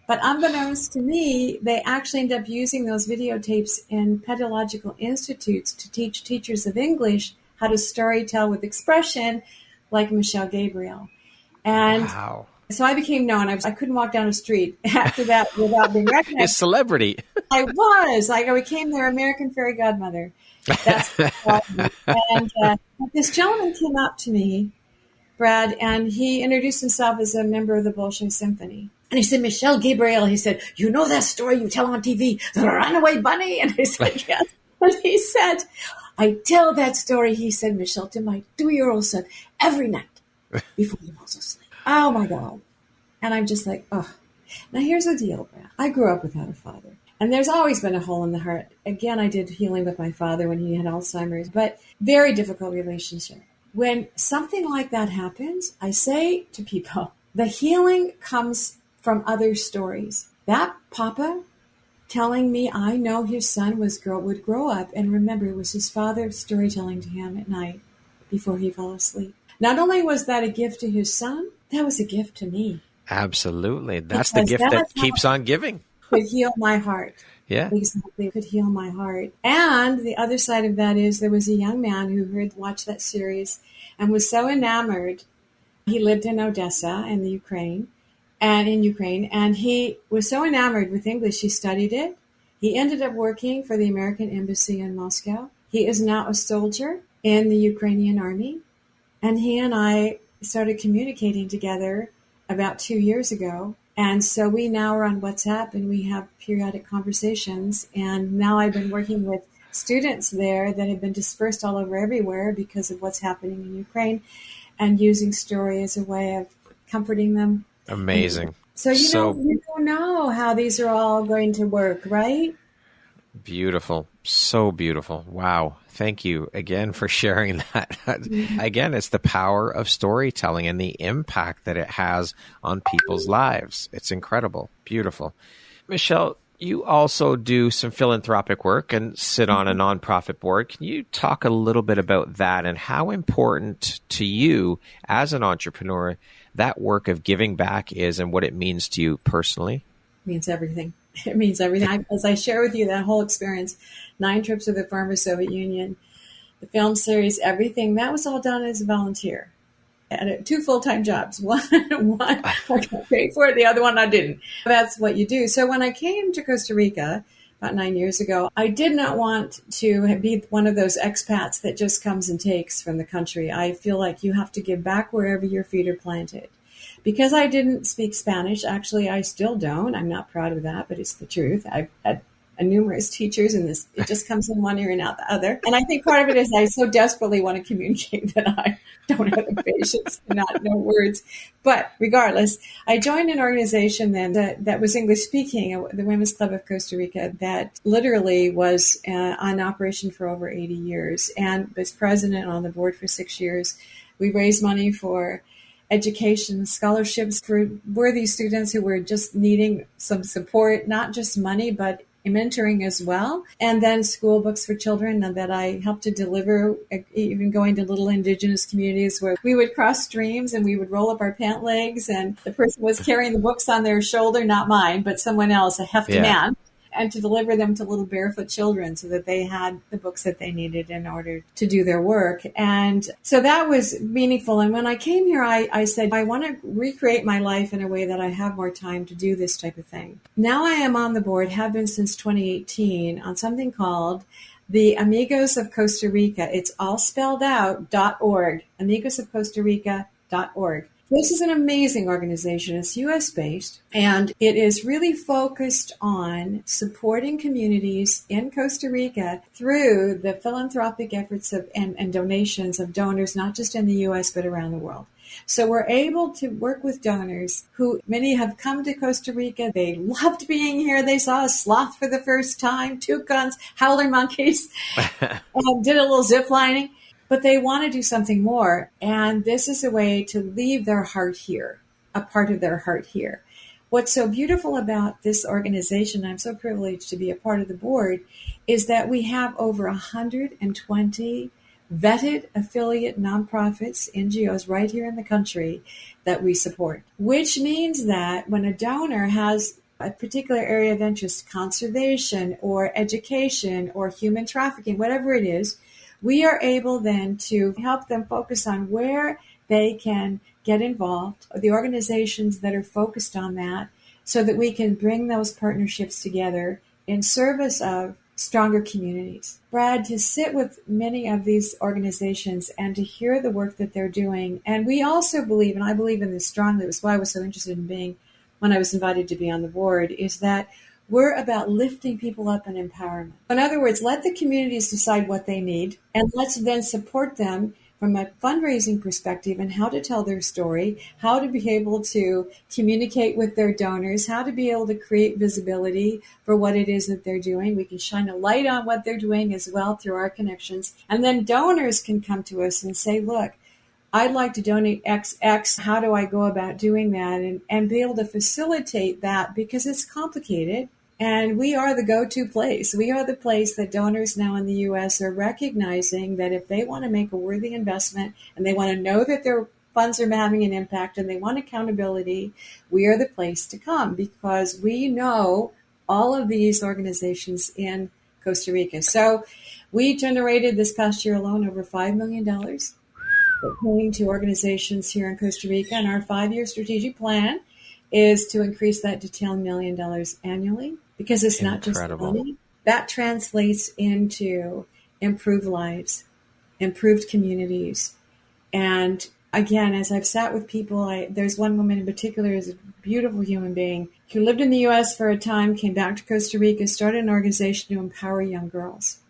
S2: But unbeknownst to me, they actually end up using those videotapes in pedagogical institutes to teach teachers of English how to storytell with expression, like Michale Gabriel. And
S1: wow.
S2: So I became known. I couldn't walk down the street after that without being recognized.
S1: A celebrity.
S2: I was. I became their American Fairy Godmother. That's and this gentleman came up to me, Brad, and he introduced himself as a member of the Bolshoi Symphony. And he said, Michale Gabriel, he said, you know that story you tell on TV, the runaway bunny? And I said, yes. And he said, I tell that story, he said, Michale, to my 2-year-old son every night before he falls asleep. Oh, my God. And I'm just like, oh. Now, here's the deal, Brad. I grew up without a father. And there's always been a hole in the heart. Again, I did healing with my father when he had Alzheimer's, but very difficult relationship. When something like that happens, I say to people, the healing comes from other stories. That papa telling me I know his son would grow up and remember it was his father storytelling to him at night before he fell asleep. Not only was that a gift to his son, that was a gift to me.
S1: Absolutely. That's the gift that keeps on giving.
S2: Could heal my heart.
S1: Yeah.
S2: Exactly. Could heal my heart. And the other side of that is there was a young man who watched that series and was so enamored. He lived in Odessa in Ukraine, and he was so enamored with English, he studied it. He ended up working for the American Embassy in Moscow. He is now a soldier in the Ukrainian army. And he and I started communicating together about 2 years ago. And so we now are on WhatsApp and we have periodic conversations. And now I've been working with students there that have been dispersed all over everywhere because of what's happening in Ukraine, and using story as a way of comforting them.
S1: Amazing.
S2: So you don't know how these are all going to work, right?
S1: Beautiful. So beautiful. Wow. Thank you again for sharing that. Again, it's the power of storytelling and the impact that it has on people's lives. It's incredible. Beautiful. Michale, you also do some philanthropic work and sit on a nonprofit board. Can you talk a little bit about that and how important to you as an entrepreneur that work of giving back is and what it means to you personally?
S2: It means everything. It means everything. As I share with you that whole experience, 9 trips with the former Soviet Union, the film series, everything, that was all done as a volunteer. I had 2 full-time jobs. One I got paid for it, the other one I didn't. That's what you do. So when I came to Costa Rica about 9 years ago, I did not want to be one of those expats that just comes and takes from the country. I feel like you have to give back wherever your feet are planted. Because I didn't speak Spanish, actually, I still don't. I'm not proud of that, but it's the truth. I've had numerous teachers, and it just comes in one ear and out the other. And I think part of it is I so desperately want to communicate that I don't have the patience to not know words. But regardless, I joined an organization then that was English speaking, the Women's Club of Costa Rica, that literally was on operation for over 80 years and was president on the board for 6 years. We raised money for education, scholarships for worthy students who were just needing some support, not just money, but mentoring as well. And then school books for children that I helped to deliver, even going to little indigenous communities where we would cross streams and we would roll up our pant legs and the person was carrying the books on their shoulder, not mine, but someone else, a hefty man, and to deliver them to little barefoot children so that they had the books that they needed in order to do their work. And so that was meaningful. And when I came here, I said, I want to recreate my life in a way that I have more time to do this type of thing. Now I am on the board, have been since 2018, on something called the Amigos of Costa Rica. It's all spelled out, .org, amigosofcostarica.org. This is an amazing organization. It's U.S.-based, and it is really focused on supporting communities in Costa Rica through the philanthropic efforts and donations of donors, not just in the U.S., but around the world. So we're able to work with donors who many have come to Costa Rica. They loved being here. They saw a sloth for the first time, toucans, howler monkeys, did a little zip lining. But they want to do something more. And this is a way to leave their heart here, a part of their heart here. What's so beautiful about this organization, I'm so privileged to be a part of the board, is that we have over 120 vetted affiliate nonprofits, NGOs right here in the country that we support, which means that when a donor has a particular area of interest, conservation or education or human trafficking, whatever it is, we are able then to help them focus on where they can get involved, the organizations that are focused on that, so that we can bring those partnerships together in service of stronger communities. Brad, to sit with many of these organizations and to hear the work that they're doing. And we also believe, and I believe in this strongly, it was why I was so interested in being, when I was invited to be on the board, is that we're about lifting people up and empowerment. In other words, let the communities decide what they need, and let's then support them from a fundraising perspective and how to tell their story, how to be able to communicate with their donors, how to be able to create visibility for what it is that they're doing. We can shine a light on what they're doing as well through our connections. And then donors can come to us and say, look, I'd like to donate XX. How do I go about doing that? And be able to facilitate that, because it's complicated. And we are the go-to place. We are the place that donors now in the U.S. are recognizing that if they want to make a worthy investment and they want to know that their funds are having an impact and they want accountability, we are the place to come, because we know all of these organizations in Costa Rica. So we generated this past year alone over $5 million that came to organizations here in Costa Rica. And our 5-year strategic plan is to increase that to $10 million annually. Because it's not just money. That translates into improved lives, improved communities. And again, as I've sat with people, there's one woman in particular who's a beautiful human being who lived in the U.S. for a time, came back to Costa Rica, started an organization to empower young girls,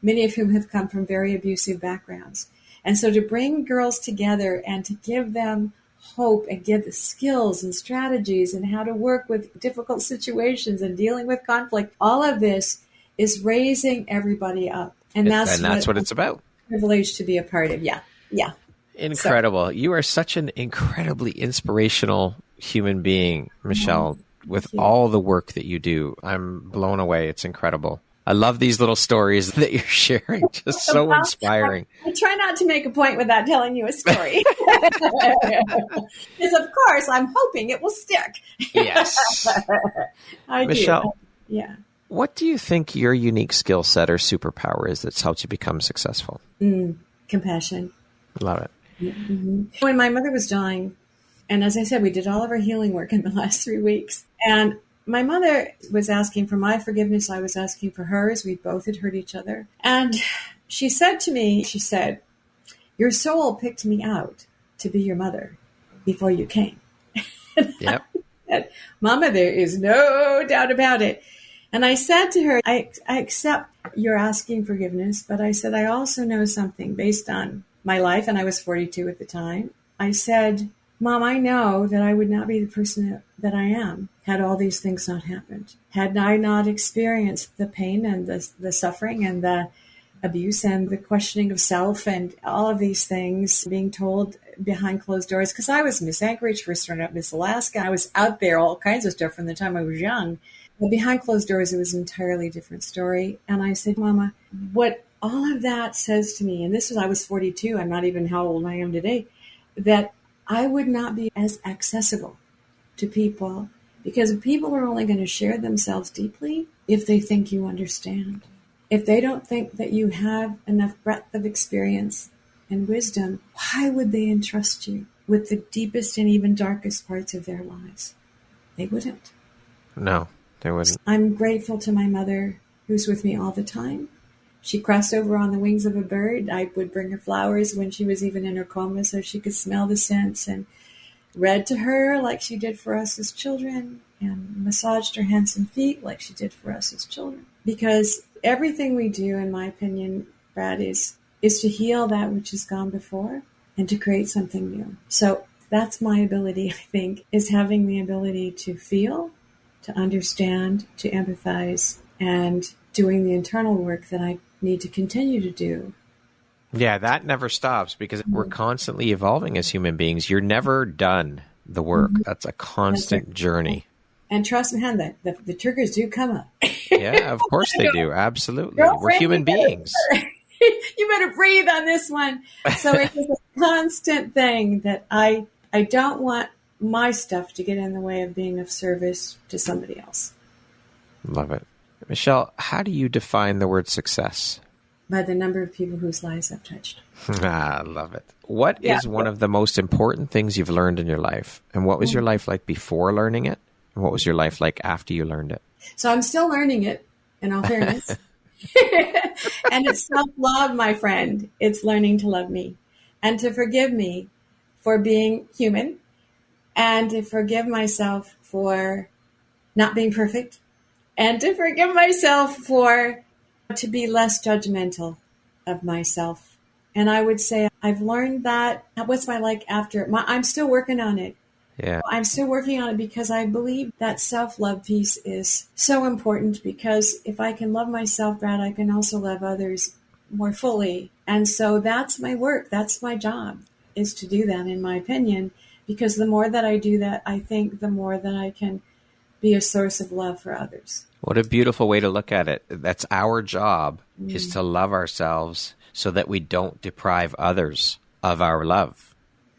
S2: many of whom have come from very abusive backgrounds. And so to bring girls together and to give them hope and give the skills and strategies and how to work with difficult situations and dealing with conflict. All of this is raising everybody up. And that's what it's about. Privileged to be a part of. Yeah. Yeah.
S1: Incredible. So, you are such an incredibly inspirational human being, Michale, with all the work that you do. I'm blown away. It's incredible. I love these little stories that you're sharing. Just so inspiring.
S2: I try not to make a point without telling you a story. Because, of course, I'm hoping it will stick.
S1: Yes. Michale,
S2: yeah.
S1: What do you think your unique skill set or superpower is that's helped you become successful?
S2: Compassion.
S1: Love it.
S2: Mm-hmm. When my mother was dying, and as I said, we did all of our healing work in the last 3 weeks, and my mother was asking for my forgiveness. I was asking for hers. We both had hurt each other. And she said to me, your soul picked me out to be your mother before you came.
S1: Yep.
S2: Said, Mama, there is no doubt about it. And I said to her, I accept your asking forgiveness, but I said, I also know something based on my life, and I was 42 at the time. I said, Mom, I know that I would not be the person that I am had all these things not happened. Had I not experienced the pain and the suffering and the abuse and the questioning of self and all of these things being told behind closed doors. Because I was Miss Anchorage, first started out Miss Alaska. I was out there, all kinds of stuff from the time I was young. But behind closed doors, it was an entirely different story. And I said, Mama, what all of that says to me, and I was 42, I'm not even how old I am today, that I would not be as accessible to people, because people are only going to share themselves deeply if they think you understand. If they don't think that you have enough breadth of experience and wisdom, why would they entrust you with the deepest and even darkest parts of their lives? They wouldn't.
S1: No, they wouldn't.
S2: I'm grateful to my mother, who's with me all the time. She crossed over on the wings of a bird. I would bring her flowers when she was even in her coma so she could smell the scents, and read to her like she did for us as children, and massaged her hands and feet like she did for us as children. Because everything we do, in my opinion, Brad, is to heal that which has gone before and to create something new. So that's my ability, I think, is having the ability to feel, to understand, to empathize, and doing the internal work that I need to continue to do.
S1: Yeah, that never stops, because we're constantly evolving as human beings. You're never done the work. That's a constant journey.
S2: And trust me, Han, the triggers do come up.
S1: Yeah, of course they do. Absolutely. We're human beings.
S2: You better breathe on this one. So it's a constant thing that I don't want my stuff to get in the way of being of service to somebody else.
S1: Love it. Michale, how do you define the word success?
S2: By the number of people whose lives I've touched.
S1: I love it. What is one of the most important things you've learned in your life? And what was your life like before learning it? And what was your life like after you learned it?
S2: So I'm still learning it, in all fairness. And it's self-love, my friend. It's learning to love me and to forgive me for being human and to forgive myself for not being perfect and to forgive myself to be less judgmental of myself. And I would say I've learned that. What's my like after? I'm still working on it.
S1: Yeah.
S2: I'm still working on it because I believe that self-love piece is so important, because if I can love myself, Brad, I can also love others more fully. And so that's my work. That's my job, is to do that, in my opinion, because the more that I do that, I think the more that I can be a source of love for others.
S1: What a beautiful way to look at it. That's our job, is to love ourselves so that we don't deprive others of our love.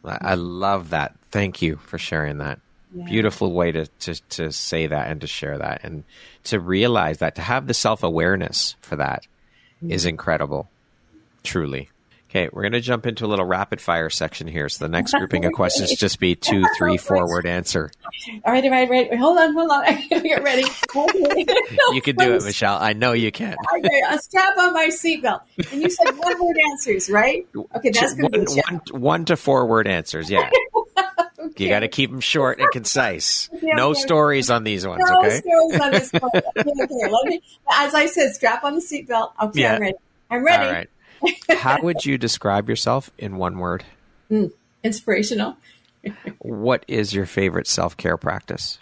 S1: I love that. Thank you for sharing that. Yeah. Beautiful way to say that and to share that and to realize that, to have the self-awareness for that is incredible. Truly. Okay, we're going to jump into a little rapid fire section here. So the next grouping of questions just be 2, 3, 4 word answer.
S2: All right. Hold on. I gotta get ready.
S1: You can do it, Michale. I know you can.
S2: Okay, I'll strap on my seatbelt. And you said 1 word answers, right? Okay, that's going to be
S1: 1 to 4 word answers. Yeah. Okay. You got to keep them short and concise. Okay, no stories on these ones.
S2: No
S1: okay.
S2: Stories on this one. Okay. Let me, as I said, strap on the seatbelt. Okay, yeah. I'm ready.
S1: All right. How would you describe yourself in 1 word?
S2: Inspirational.
S1: What is your favorite self-care practice?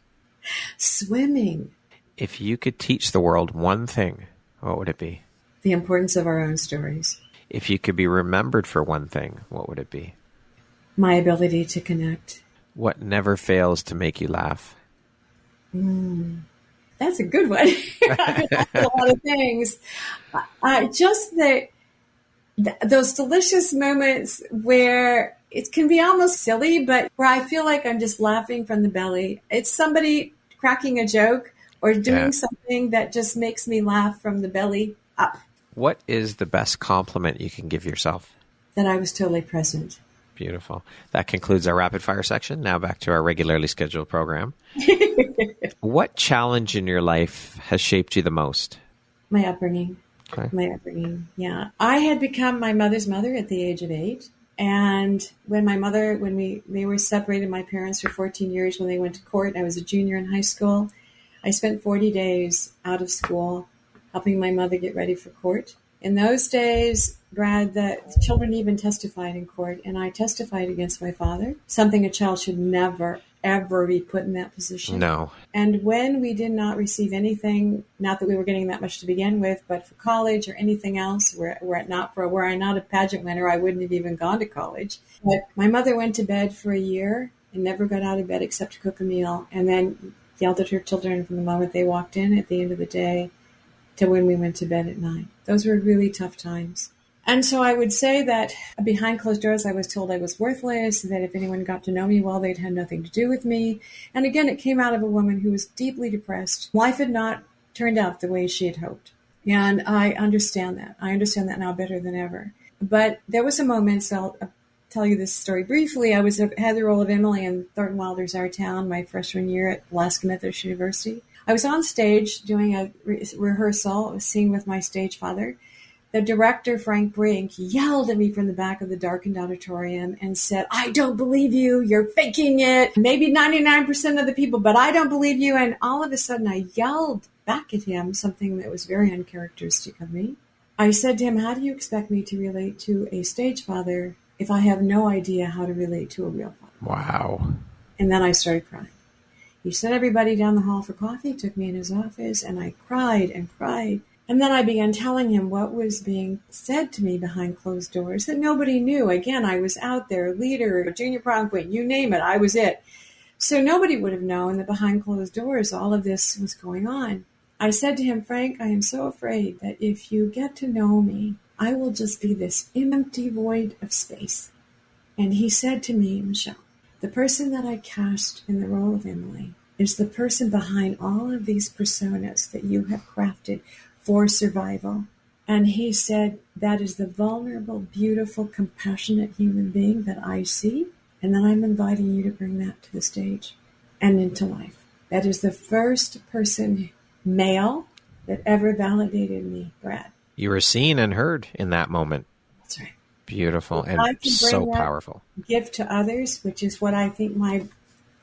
S2: Swimming.
S1: If you could teach the world one thing, what would it be?
S2: The importance of our own stories.
S1: If you could be remembered for one thing, what would it be?
S2: My ability to connect.
S1: What never fails to make you laugh?
S2: That's a good one. A lot of things. Just those delicious moments where it can be almost silly, but where I feel like I'm just laughing from the belly. It's somebody cracking a joke or doing something that just makes me laugh from the belly up.
S1: What is the best compliment you can give yourself?
S2: That I was totally present.
S1: Beautiful. That concludes our rapid fire section. Now back to our regularly scheduled program. What challenge in your life has shaped you the most?
S2: My upbringing. Okay. My upbringing, yeah. I had become my mother's mother at the age of 8. And when they were separated, my parents for 14 years, when they went to court, I was a junior in high school. I spent 40 days out of school helping my mother get ready for court. In those days, Brad, the children even testified in court, and I testified against my father, something a child should never, ever be put in that position.
S1: No.
S2: And when we did not receive anything, not that we were getting that much to begin with, but for college or anything else, were I not a pageant winner, I wouldn't have even gone to college. But my mother went to bed for a year and never got out of bed except to cook a meal, and then yelled at her children from the moment they walked in at the end of the day to when we went to bed at night. Those were really tough times. And so I would say that behind closed doors, I was told I was worthless, that if anyone got to know me well, they'd had nothing to do with me. And again, it came out of a woman who was deeply depressed. Life had not turned out the way she had hoped. And I understand that. I understand that now better than ever. But there was a moment, so I'll tell you this story briefly. I had the role of Emily in Thornton Wilder's Our Town my freshman year at Alaska Methodist University. I was on stage doing a rehearsal, a scene with my stage father. The director, Frank Brink, yelled at me from the back of the darkened auditorium and said, "I don't believe you. You're faking it. Maybe 99% of the people, but I don't believe you." And all of a sudden, I yelled back at him something that was very uncharacteristic of me. I said to him, "How do you expect me to relate to a stage father if I have no idea how to relate to a real father?"
S1: Wow.
S2: And then I started crying. He sent everybody down the hall for coffee, took me in his office, and I cried and cried. And then I began telling him what was being said to me behind closed doors that nobody knew. Again, I was out there, leader, junior prom queen, you name it, I was it. So nobody would have known that behind closed doors all of this was going on. I said to him, "Frank, I am so afraid that if you get to know me I will just be this empty void of space. And he said to me, Michelle, the person that I cast in the role of Emily is the person behind all of these personas that you have crafted for survival. And he said, that is the vulnerable, beautiful, compassionate human being that I see. And then I'm inviting you to bring that to the stage and into life. That is the first person, male, that ever validated me, Brad.
S1: You were seen and heard in that moment.
S2: That's right.
S1: Beautiful and so powerful.
S2: Gift to others, which is what I think my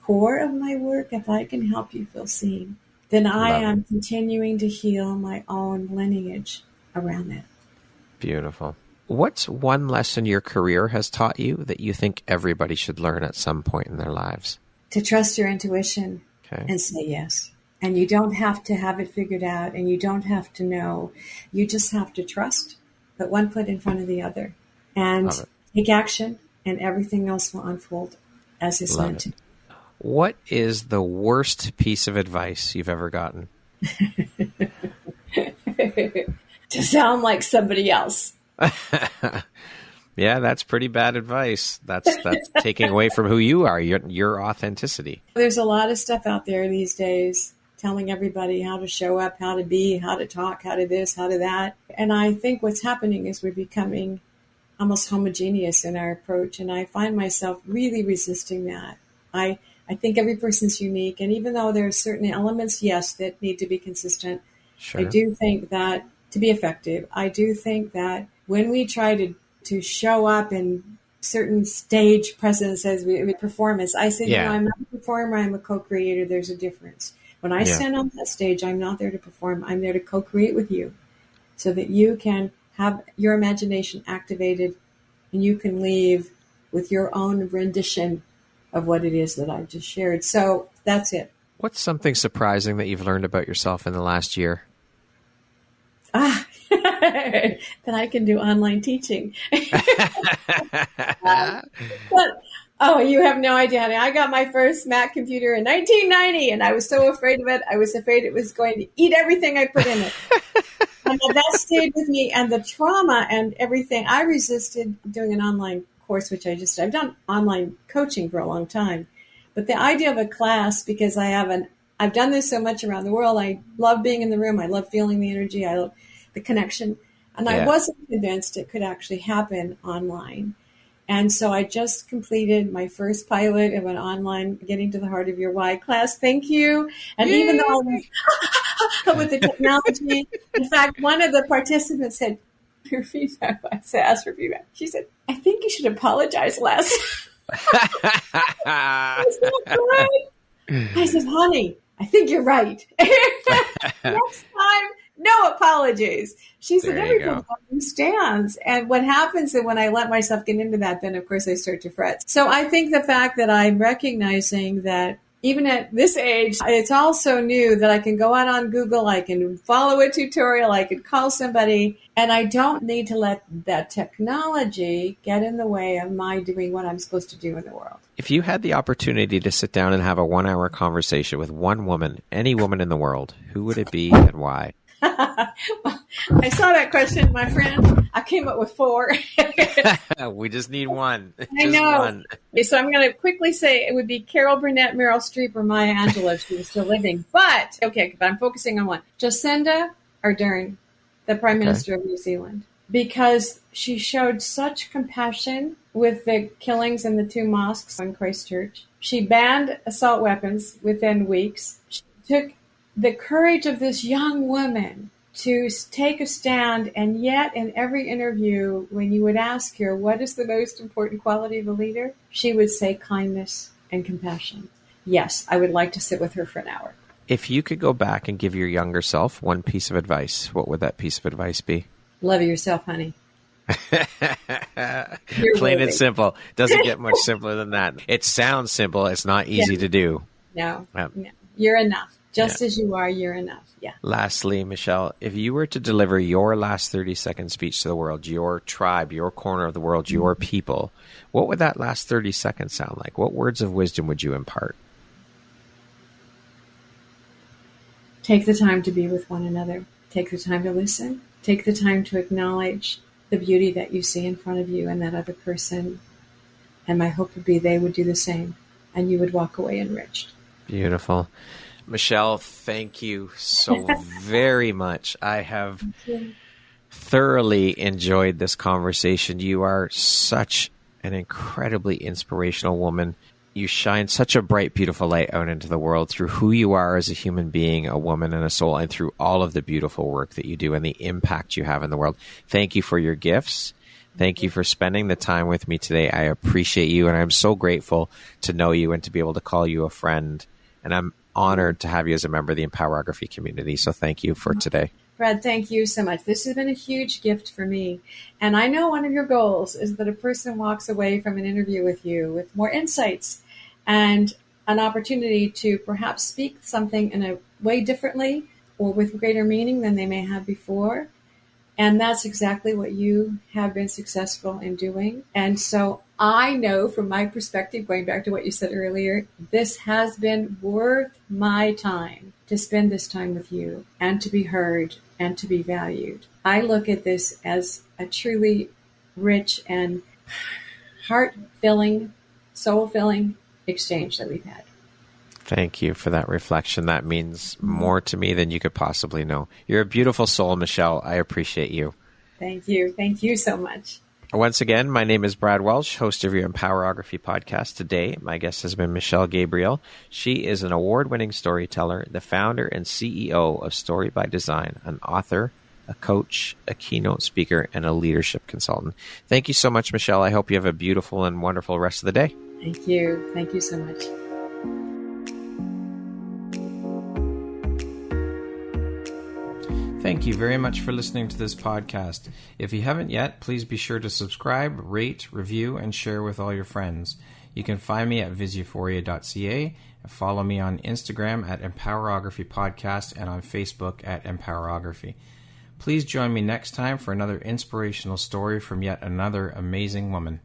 S2: core of my work, if I can help you feel seen, then I am continuing to heal my own lineage around that.
S1: Beautiful. What's one lesson your career has taught you that you think everybody should learn at some point in their lives?
S2: To trust your intuition and say yes. And you don't have to have it figured out, and you don't have to know. You just have to trust, put one foot in front of the other, and take action, and everything else will unfold as it's meant to.
S1: What is the worst piece of advice you've ever gotten?
S2: To sound like somebody else.
S1: Yeah, that's pretty bad advice. That's taking away from who you are, your authenticity.
S2: There's a lot of stuff out there these days telling everybody how to show up, how to be, how to talk, how to this, how to that. And I think what's happening is we're becoming almost homogeneous in our approach. And I find myself really resisting that. I think every person's unique. And even though there are certain elements, yes, that need to be consistent, sure. I do think that to be effective, I do think that when we try to show up in certain stage presence as we performance, I say, I'm not a performer, I'm a co-creator. There's a difference. When I stand on that stage, I'm not there to perform. I'm there to co-create with you so that you can have your imagination activated and you can leave with your own rendition of what it is that I've just shared. So that's it.
S1: What's something surprising that you've learned about yourself in the last year?
S2: That I can do online teaching. You have no idea, honey. I got my first Mac computer in 1990, and I was so afraid of it. I was afraid it was going to eat everything I put in it. And that stayed with me, and the trauma and everything. I resisted doing an online course, which I've done online coaching for a long time. But the idea of a class, because I've done this so much around the world. I love being in the room. I love feeling the energy. I love the connection. And I wasn't convinced it could actually happen online. And so I just completed my first pilot of an online Getting to the Heart of Your Why class. Thank you. And even though I was with the technology, in fact, one of the participants said, your feedback, I asked for feedback. She said, I think you should apologize less. I said, honey, I think you're right. Next time, no apologies. She said, everybody understands. And what happens is when I let myself get into that, then of course I start to fret. So I think the fact that I'm recognizing that even at this age, it's all so new that I can go out on Google, I can follow a tutorial, I can call somebody, and I don't need to let that technology get in the way of my doing what I'm supposed to do in the world.
S1: If you had the opportunity to sit down and have a 1-hour conversation with one woman, any woman in the world, who would it be and why?
S2: I saw that question, my friend. I came up with 4.
S1: We just need one.
S2: I know. One. So I'm going to quickly say it would be Carol Burnett, Meryl Streep, or Maya Angelou if she was still living. But I'm focusing on one. Jacinda Ardern, the Prime Minister of New Zealand, because she showed such compassion with the killings in the 2 mosques in Christchurch. She banned assault weapons within weeks. She took the courage of this young woman to take a stand, and yet in every interview, when you would ask her, what is the most important quality of a leader? She would say kindness and compassion. Yes, I would like to sit with her for an hour.
S1: If you could go back and give your younger self one piece of advice, what would that piece of advice be?
S2: Love yourself, honey.
S1: Plain and simple. Doesn't get much simpler than that. It sounds simple. It's not easy to do.
S2: No. You're enough. Just as you are, you're enough. Yeah.
S1: Lastly, Michelle, if you were to deliver your last 30-second speech to the world, your tribe, your corner of the world, your people, what would that last 30 seconds sound like? What words of wisdom would you impart?
S2: Take the time to be with one another. Take the time to listen. Take the time to acknowledge the beauty that you see in front of you and that other person. And my hope would be they would do the same and you would walk away enriched.
S1: Beautiful. Michale, thank you so very much. I have thoroughly enjoyed this conversation. You are such an incredibly inspirational woman. You shine such a bright, beautiful light out into the world through who you are as a human being, a woman and a soul, and through all of the beautiful work that you do and the impact you have in the world. Thank you for your gifts. Thank you for spending the time with me today. I appreciate you, and I'm so grateful to know you and to be able to call you a friend. And I'm honored to have you as a member of the Empowerography community. So thank you for today.
S2: Brad, thank you so much. This has been a huge gift for me. And I know one of your goals is that a person walks away from an interview with you with more insights and an opportunity to perhaps speak something in a way differently or with greater meaning than they may have before. And that's exactly what you have been successful in doing. And so I know from my perspective, going back to what you said earlier, this has been worth my time to spend this time with you and to be heard and to be valued. I look at this as a truly rich and heart-filling, soul-filling exchange that we've had.
S1: Thank you for that reflection. That means more to me than you could possibly know. You're a beautiful soul, Michale. I appreciate you.
S2: Thank you. Thank you so much.
S1: Once again, my name is Brad Welsh, host of your Empowerography Podcast. Today, my guest has been Michale Gabriel. She is an award-winning storyteller, the founder and CEO of Story by Design, an author, a coach, a keynote speaker, and a leadership consultant. Thank you so much, Michale. I hope you have a beautiful and wonderful rest of the day.
S2: Thank you. Thank you so much.
S1: Thank you very much for listening to this podcast. If you haven't yet, please be sure to subscribe, rate, review, and share with all your friends. You can find me at visuphoria.ca and follow me on Instagram at Empowerography Podcast and on Facebook at Empowerography. Please join me next time for another inspirational story from yet another amazing woman.